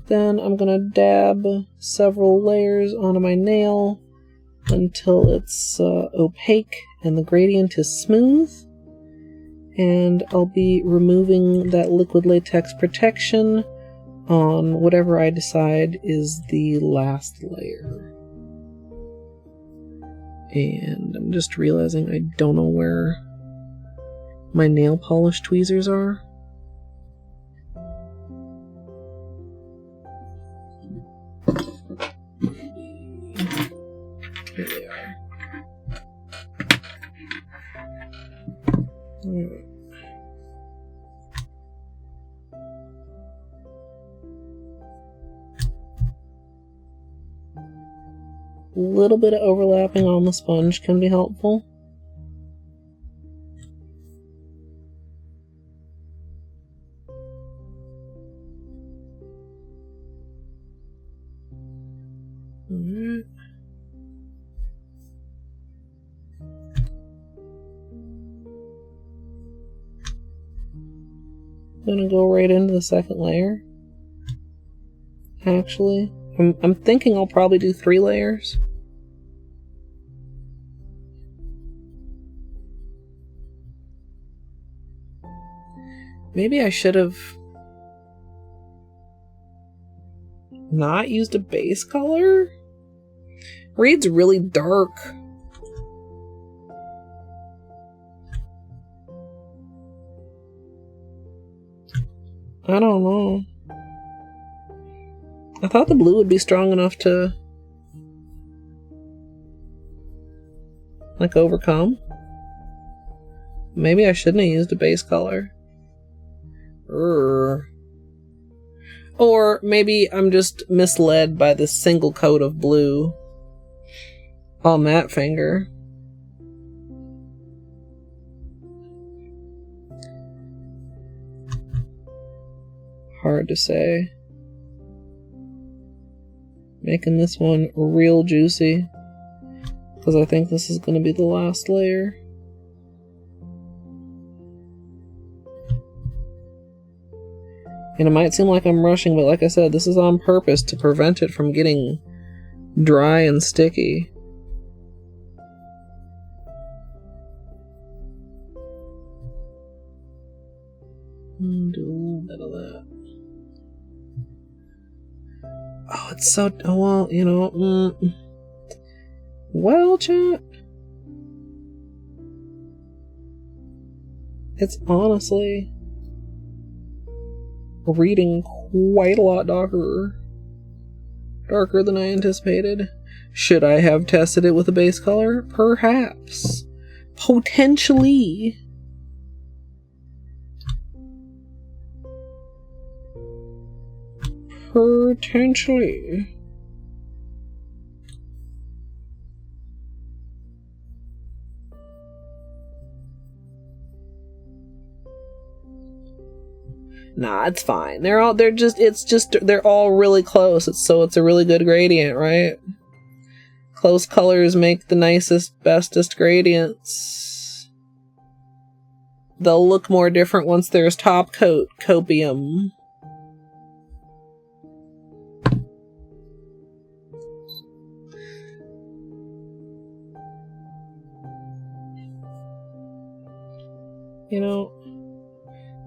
Then I'm gonna dab several layers onto my nail until it's opaque and the gradient is smooth. And I'll be removing that liquid latex protection on whatever I decide is the last layer. And I'm just realizing I don't know where my nail polish tweezers are. Here they are. Alright. A little bit of overlapping on the sponge can be helpful. Alright. I'm gonna go right into the second layer. Actually, I'm thinking I'll probably do 3 layers. Maybe I should have not used a base color? Reed's really dark. I don't know. I thought the blue would be strong enough to like overcome. Maybe I shouldn't have used a base color. Or maybe I'm just misled by this single coat of blue on that finger. Hard to say. Making this one real juicy because I think this is going to be the last layer. And it might seem like I'm rushing, but like I said, this is on purpose to prevent it from getting dry and sticky. Do a little bit of that. Oh, it's so... Oh, well, you know... Well, chat... It's honestly... reading quite a lot darker. Darker than I anticipated. Should I have tested it with a base color? Perhaps. Potentially. Potentially. Nah, it's fine. They're all really close. It's a really good gradient, right? Close colors make the nicest, bestest gradients. They'll look more different once there's top coat copium. You know,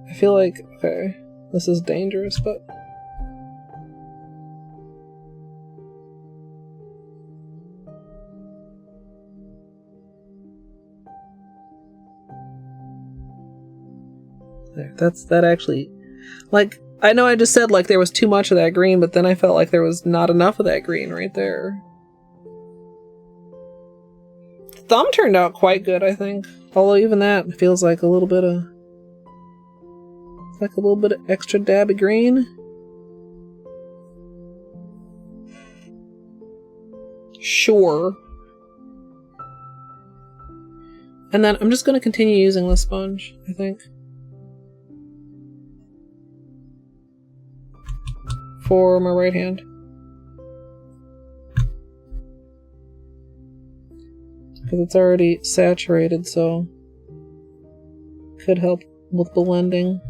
I feel like, okay, this is dangerous, but... There, that actually... Like, I know I just said, like, there was too much of that green, but then I felt like there was not enough of that green right there. The thumb turned out quite good, I think. Although even that feels like a little bit of... Like a little bit of extra dabby green. Sure. And then I'm just going to continue using this sponge, I think. For my right hand. because it's already saturated, so could help with blending.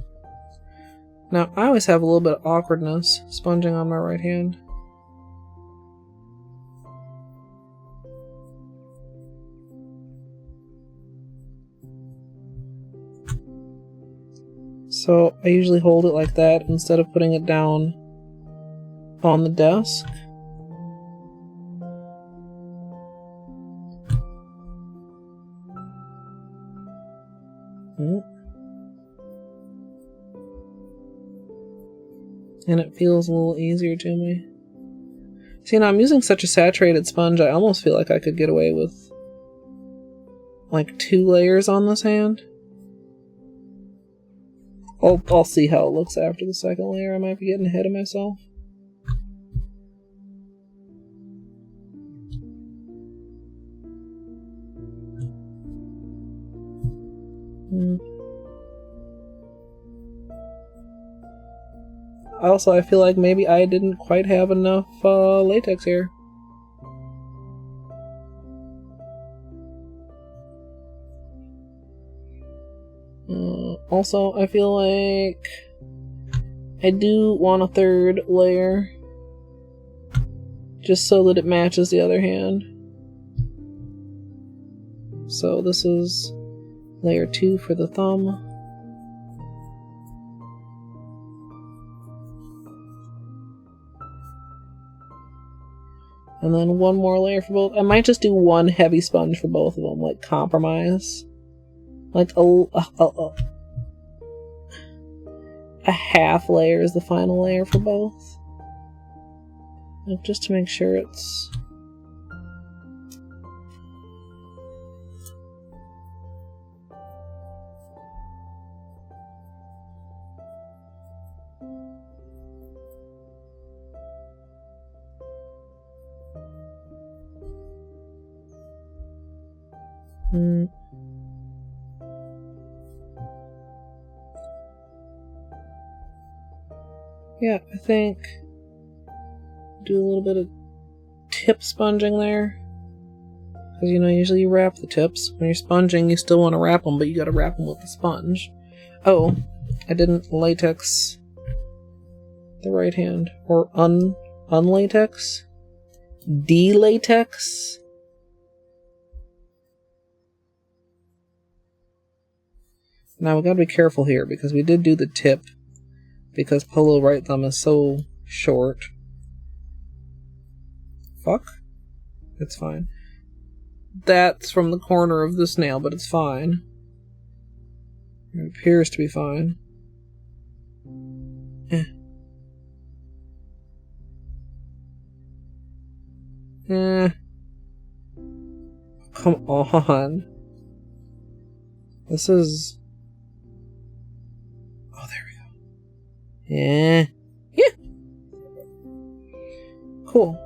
Now, I always have a little bit of awkwardness sponging on my right hand. So I usually hold it like that instead of putting it down on the desk. And it feels a little easier to me. See, now I'm using such a saturated sponge, I almost feel like I could get away with like 2 layers on this hand. I'll see how it looks after the second layer. I might be getting ahead of myself. Also, I feel like maybe I didn't quite have enough latex here. Also, I feel like I do want a 3rd layer, just so that it matches the other hand. So this is layer 2 for the thumb. And then 1 more layer for both. I might just do 1 heavy sponge for both of them, like compromise. Like a half layer is the final layer for both. Like, just to make sure it's... Yeah, I think do a little bit of tip sponging there. Because, you know, usually you wrap the tips. When you're sponging, you still want to wrap them, but you gotta wrap them with the sponge. Oh, I didn't latex the right hand. Or unlatex? De-latex? Now, we gotta be careful here, because we did do the tip. Because Polo right thumb is so short. Fuck. It's fine. That's from the corner of this nail, but it's fine. It appears to be fine. Come on. This is... Oh, there we go. Yeah. Cool.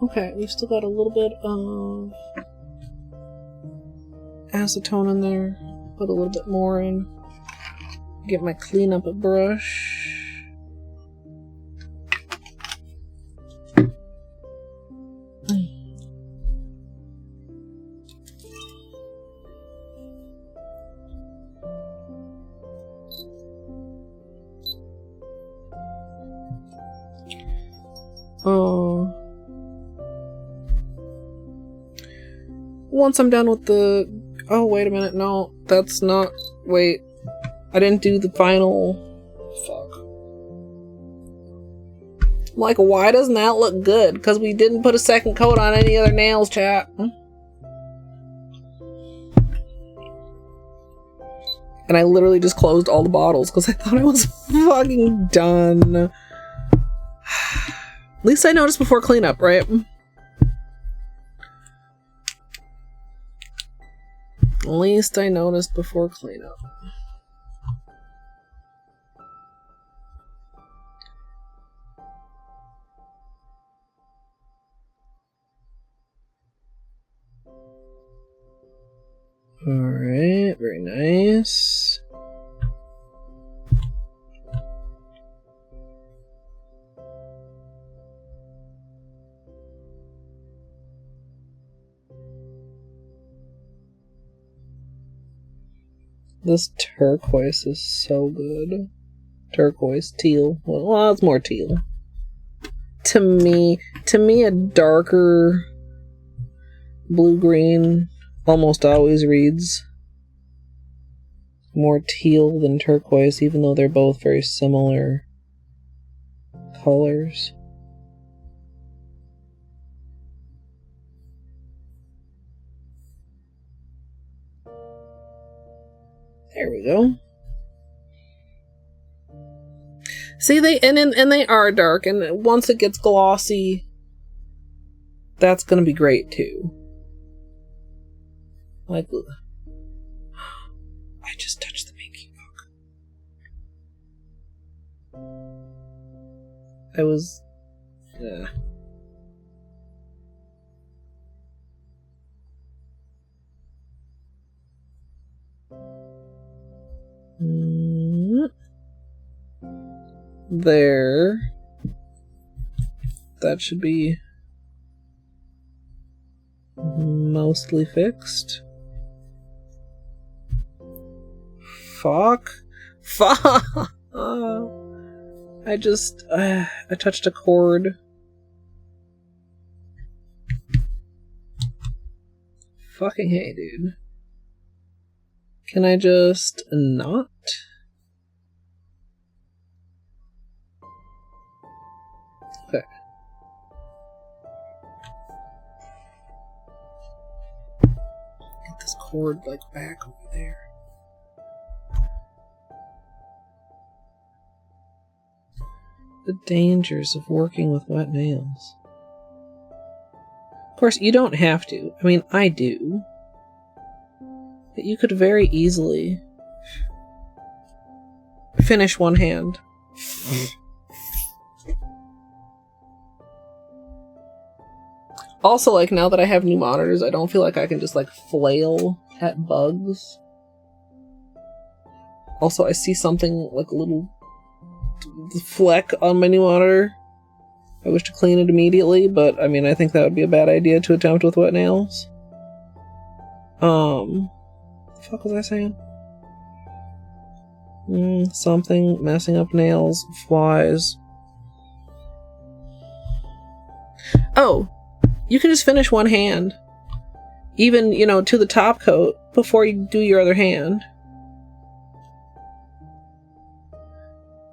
Okay, we've still got a little bit of acetone in there. Put a little bit more in. Get my cleanup brush. Once I'm done with the... Oh, wait a minute. No, that's not... Wait. I didn't do the final... Fuck. Like, why doesn't that look good? Because we didn't put a second coat on any other nails, chat. And I literally just closed all the bottles because I thought I was fucking done. At least I noticed before cleanup, right? At least I noticed before cleanup. Alright, very nice. This turquoise is so good. Turquoise, teal. Well, it's more teal. To me, a darker blue-green almost always reads more teal than turquoise, even though they're both very similar colors. There we go. See, they are dark, and once it gets glossy, that's gonna be great too. Like, I just touched the pinky book. I was, yeah. There. That should be mostly fixed. Fuck. I touched a cord. Fucking hey, dude. Can I just not? Okay. Get this cord, like, back over there. The dangers of working with wet nails. Of course, you don't have to. I mean, I do. But you could very easily finish one hand. Also, like, now that I have new monitors, I don't feel like I can just, like, flail at bugs. Also, I see something, like, a little fleck on my new monitor. I wish to clean it immediately, but, I mean, I think that would be a bad idea to attempt with wet nails. What the fuck was I saying? Something messing up nails, flies. Oh! You can just finish one hand. Even, you know, to the top coat before you do your other hand.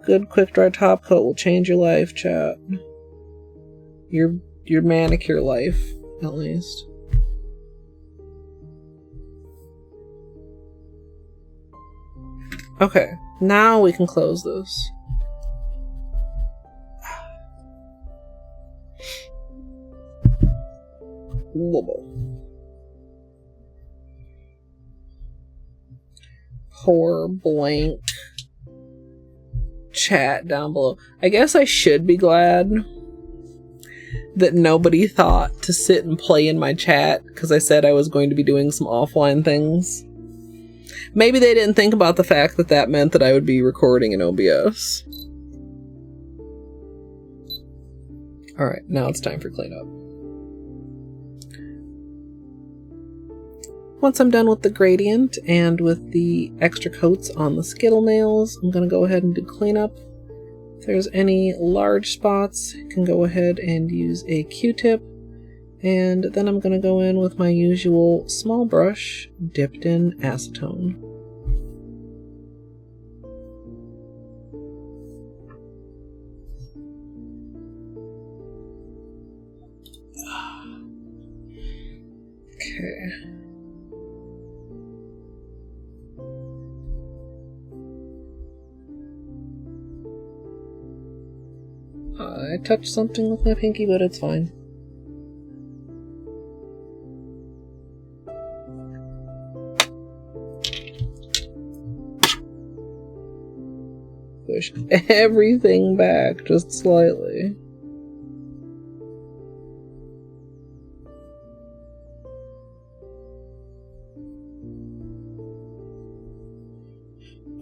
Good quick dry top coat will change your life, chat. Your manicure life, at least. Okay, now we can close this. Poor blank chat down below. I guess I should be glad that nobody thought to sit and play in my chat because I said I was going to be doing some offline things. Maybe they didn't think about the fact that that meant that I would be recording in OBS. Alright, now it's time for cleanup. Once I'm done with the gradient and with the extra coats on the Skittle nails, I'm going to go ahead and do cleanup. If there's any large spots, I can go ahead and use a Q-tip. And then I'm going to go in with my usual small brush dipped in acetone. Okay. I touched something with my pinky, but it's fine. Push everything back just slightly.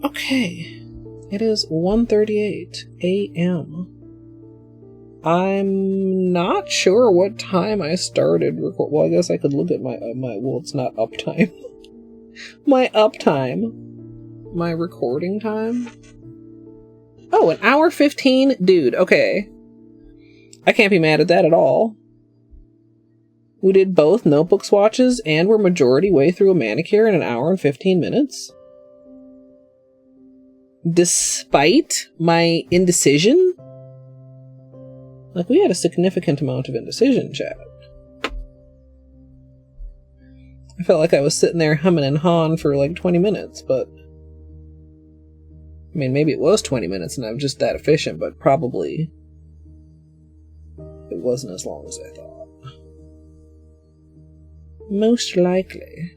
Okay. It is 1:38 a.m. I'm not sure what time I started record. Well, I guess I could look at my well, it's not uptime. My uptime. My recording time. Oh, an hour 15? Dude, okay. I can't be mad at that at all. We did both notebook swatches and we're majority way through a manicure in an hour and 15 minutes. Despite my indecision? Like, we had a significant amount of indecision, chat. I felt like I was sitting there humming and hawing for like 20 minutes, but... I mean, maybe it was 20 minutes and I'm just that efficient, but probably... it wasn't as long as I thought. Most likely.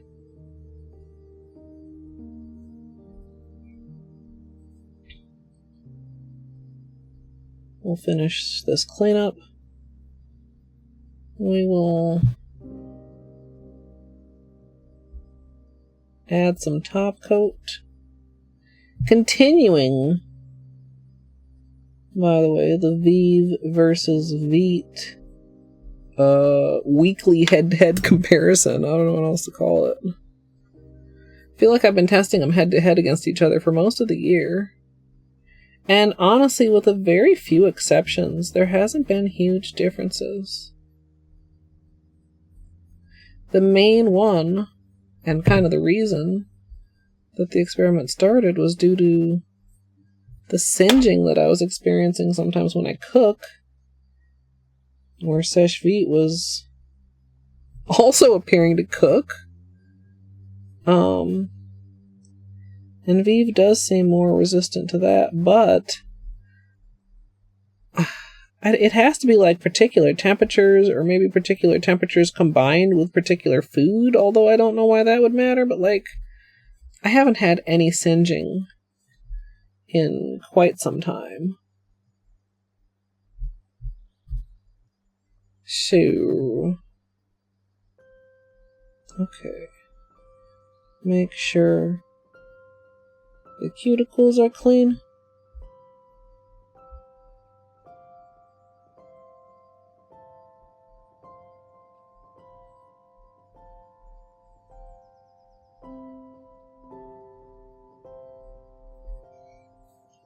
We'll finish this cleanup. We will add some top coat. Continuing, by the way, the Vive versus Veet weekly head-to-head comparison. I don't know what else to call it. I feel like I've been testing them head-to-head against each other for most of the year. And honestly, with a very few exceptions, there hasn't been huge differences. The main one, and kind of the reason that the experiment started, was due to the singeing that I was experiencing sometimes when I cook, where Seche Vite was also appearing to cook. And Vive does seem more resistant to that, but it has to be like particular temperatures, or maybe particular temperatures combined with particular food, although I don't know why that would matter, but like, I haven't had any singeing in quite some time. So, okay. Make sure the cuticles are clean.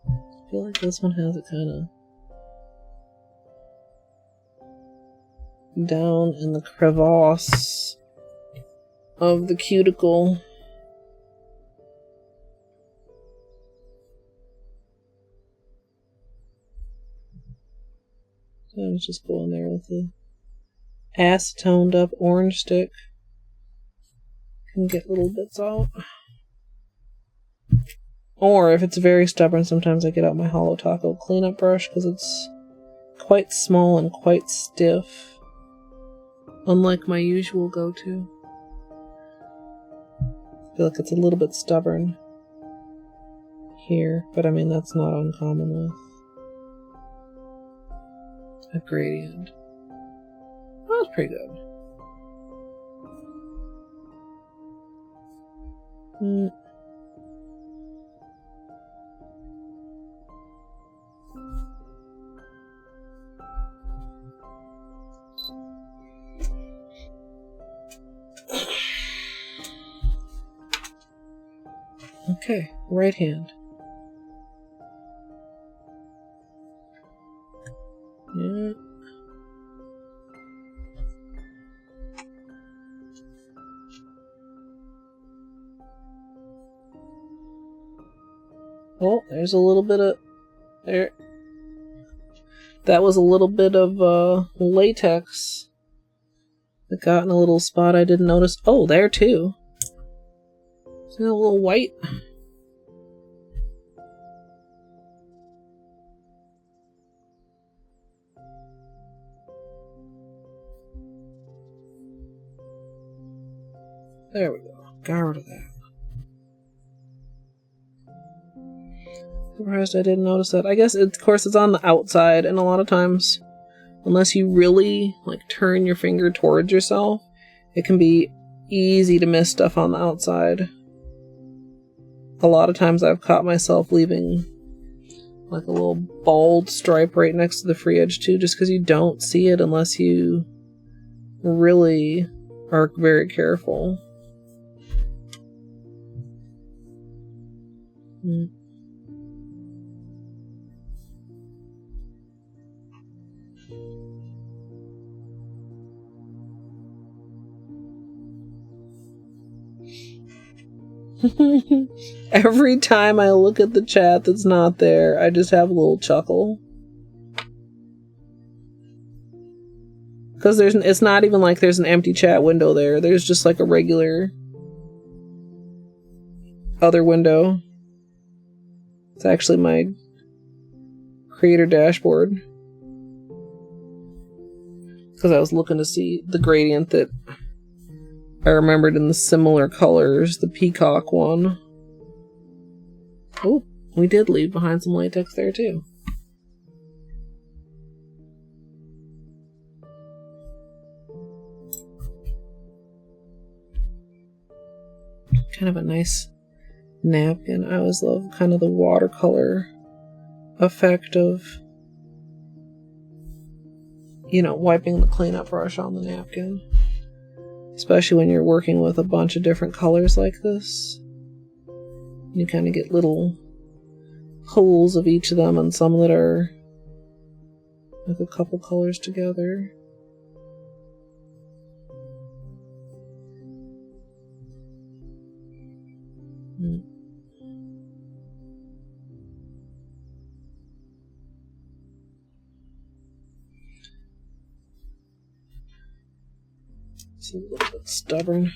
I feel like this one has it kind of down in the crevasse of the cuticle. So I'm just going there with the acetoned up orange stick. Can get little bits out. Or if it's very stubborn, sometimes I get out my Holo Taco cleanup brush because it's quite small and quite stiff. Unlike my usual go-to. I feel like it's a little bit stubborn here, but I mean, that's not uncommon with a gradient. That was pretty good. Okay, right hand. Yeah. Oh, there's a little bit of there. That was a little bit of latex that got in a little spot I didn't notice. Oh, there too. See that little white? There we go. Got rid of that. Surprised I didn't notice that. I guess, of course, it's on the outside, and a lot of times, unless you really like turn your finger towards yourself, it can be easy to miss stuff on the outside. a lot of times I've caught myself leaving like a little bald stripe right next to the free edge too, just because you don't see it unless you really are very careful. Every time I look at the chat that's not there, I just have a little chuckle. Because it's not even like there's an empty chat window there. There's just like a regular other window. It's actually my creator dashboard. Because I was looking to see the gradient that I remembered in the similar colors, the peacock one. Oh, we did leave behind some latex there too. Kind of a nice napkin. I always love kind of the watercolor effect of, you know, wiping the cleanup brush on the napkin. Especially when you're working with a bunch of different colors like this. You kind of get little holes of each of them, and some that are like a couple colors together. It's a little bit stubborn.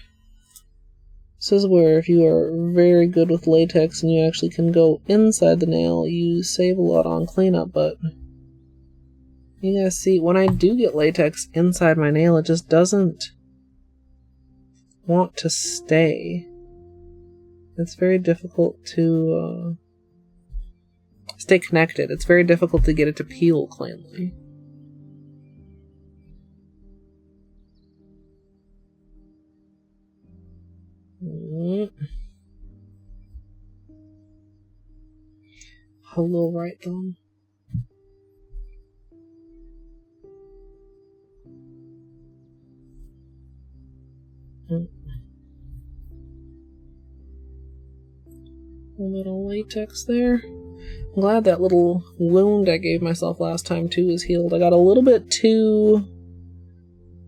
This is where if you are very good with latex and you actually can go inside the nail, you save a lot on cleanup, but you guys see, when I do get latex inside my nail, it just doesn't want to stay. It's very difficult to stay connected. It's very difficult to get it to peel cleanly. Holo right thumb. A little latex there. I'm glad that little wound I gave myself last time too is healed. I got a little bit too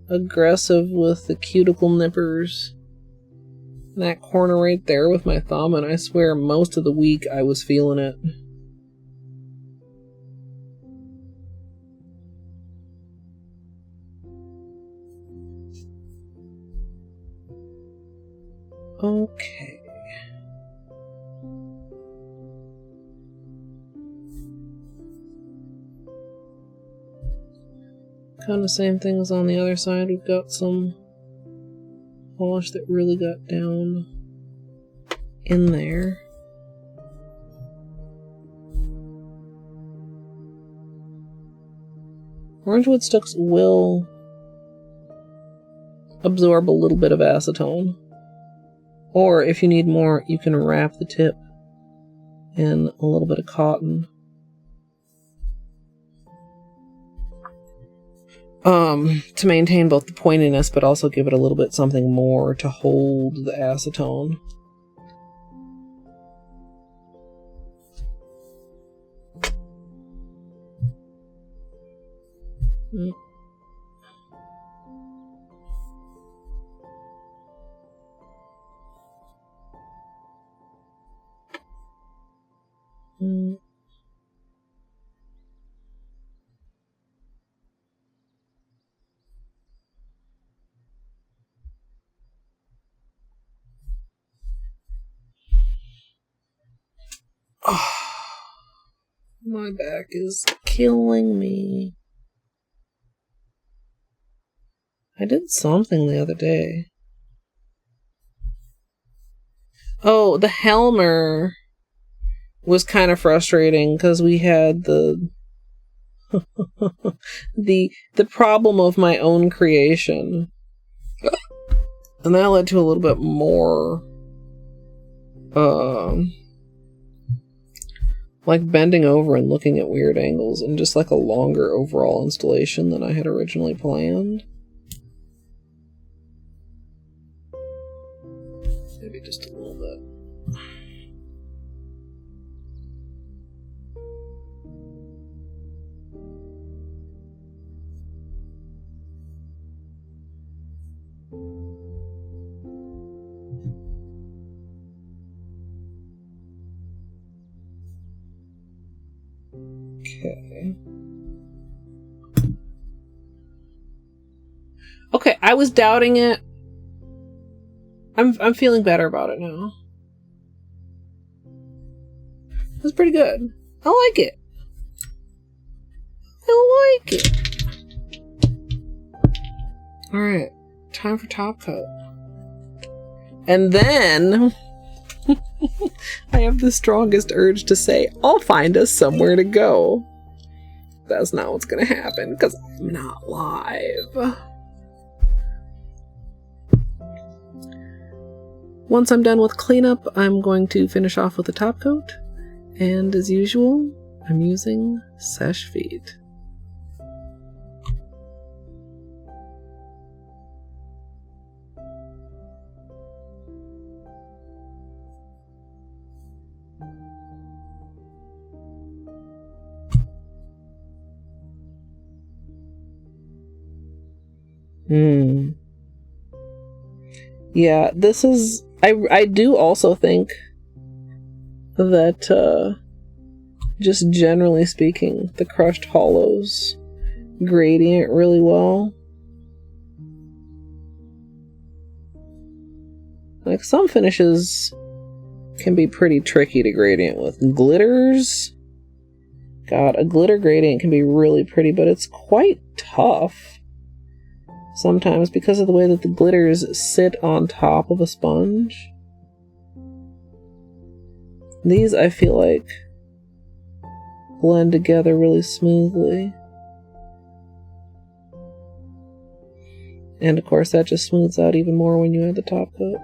aggressive with the cuticle nippers. That corner right there with my thumb, and I swear most of the week I was feeling it. Okay. Kind of same thing as on the other side. We've got some polish that really got down in there. Orange wood sticks will absorb a little bit of acetone. Or if you need more, you can wrap the tip in a little bit of cotton. To maintain both the pointiness, but also give it a little bit something more to hold the acetone. Oh, my back is killing me. I did something the other day. Oh, the Helmer was kind of frustrating because we had the the problem of my own creation. And that led to a little bit more like bending over and looking at weird angles, and just like a longer overall installation than I had originally planned. Maybe just a little bit. Okay. Okay, I was doubting it. I'm feeling better about it now. That's pretty good. I like it. I like it. Alright, time for top coat. And then I have the strongest urge to say, I'll find us somewhere to go. That's not what's gonna happen, because I'm not live. Once I'm done with cleanup, I'm going to finish off with the top coat. And as usual, I'm using Seche Vite. Yeah, this is... I do also think that, just generally speaking, the crushed holos gradient really well. Like, some finishes can be pretty tricky to gradient with. Glitters... God, a glitter gradient can be really pretty, but it's quite tough sometimes because of the way that the glitters sit on top of a sponge. These, I feel like, blend together really smoothly. And of course, that just smooths out even more when you add the top coat.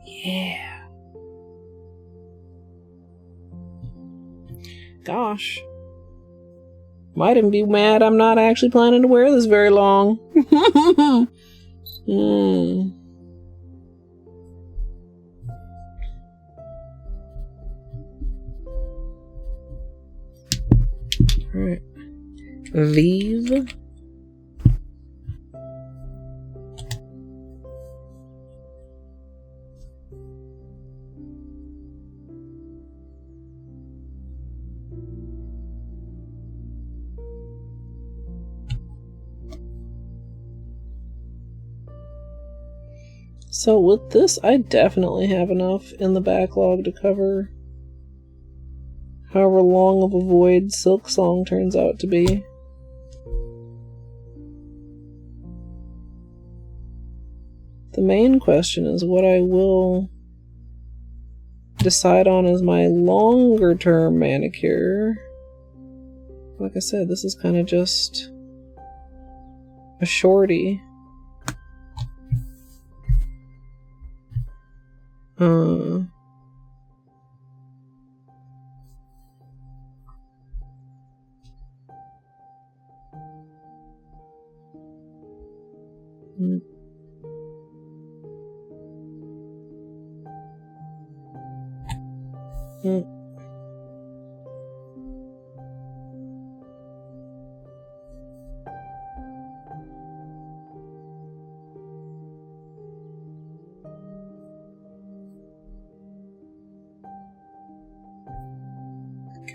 Yeah. Gosh. Might even be mad I'm not actually planning to wear this very long. Alright. Vive. So with this, I definitely have enough in the backlog to cover however long of a void Silksong turns out to be. The main question is what I will decide on as my longer term manicure. Like I said, this is kind of just a shorty.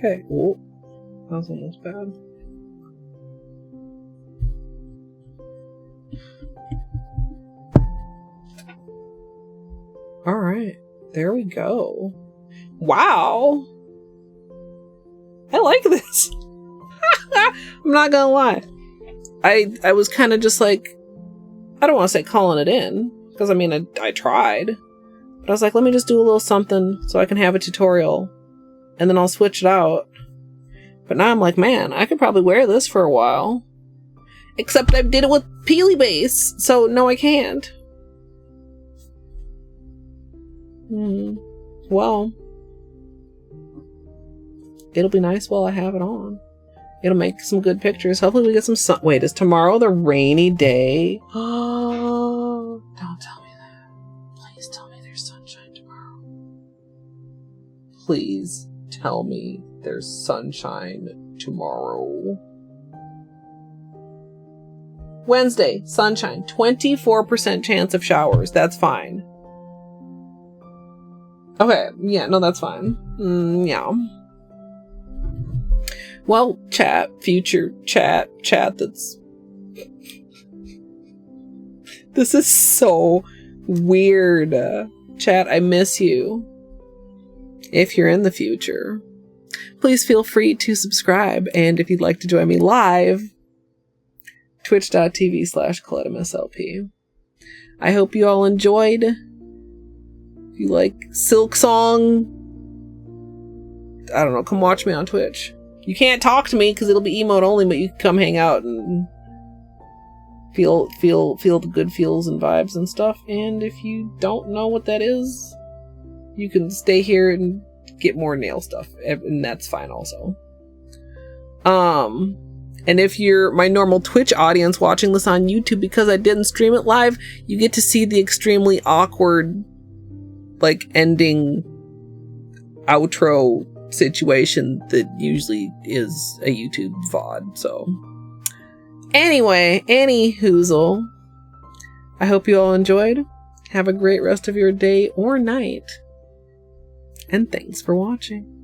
Okay. Oh, that was almost bad. right. There we go. Wow. I like this. I'm not gonna lie. I was kind of just like, I don't want to say calling it in, because I mean, I tried. But I was like, let me just do a little something so I can have a tutorial. And then I'll switch it out. But now I'm like, man, I could probably wear this for a while. Except I did it with Peely Base, so no, I can't. Well, it'll be nice while I have it on. It'll make some good pictures. Hopefully we get some sun. Wait, is tomorrow the rainy day? Oh, don't tell me that. Please tell me there's sunshine tomorrow. Please tell me there's sunshine tomorrow. Wednesday, sunshine. 24% chance of showers. That's fine. Okay, yeah, no, that's fine. Yeah. Well, chat, future chat that's... This is so weird. Chat, I miss you. If you're in the future, please feel free to subscribe. And if you'd like to join me live, twitch.tv/Colette MSLP. I hope you all enjoyed. If you like Silksong, I don't know, come watch me on Twitch. You can't talk to me because it'll be emote only, but you can come hang out and feel the good feels and vibes and stuff. And if you don't know what that is, you can stay here and get more nail stuff, and that's fine also. And if you're my normal Twitch audience watching this on YouTube, because I didn't stream it live, you get to see the extremely awkward, like, ending outro situation that usually is a YouTube VOD. So anyway, any hoozle, I hope you all enjoyed. Have a great rest of your day or night, and thanks for watching.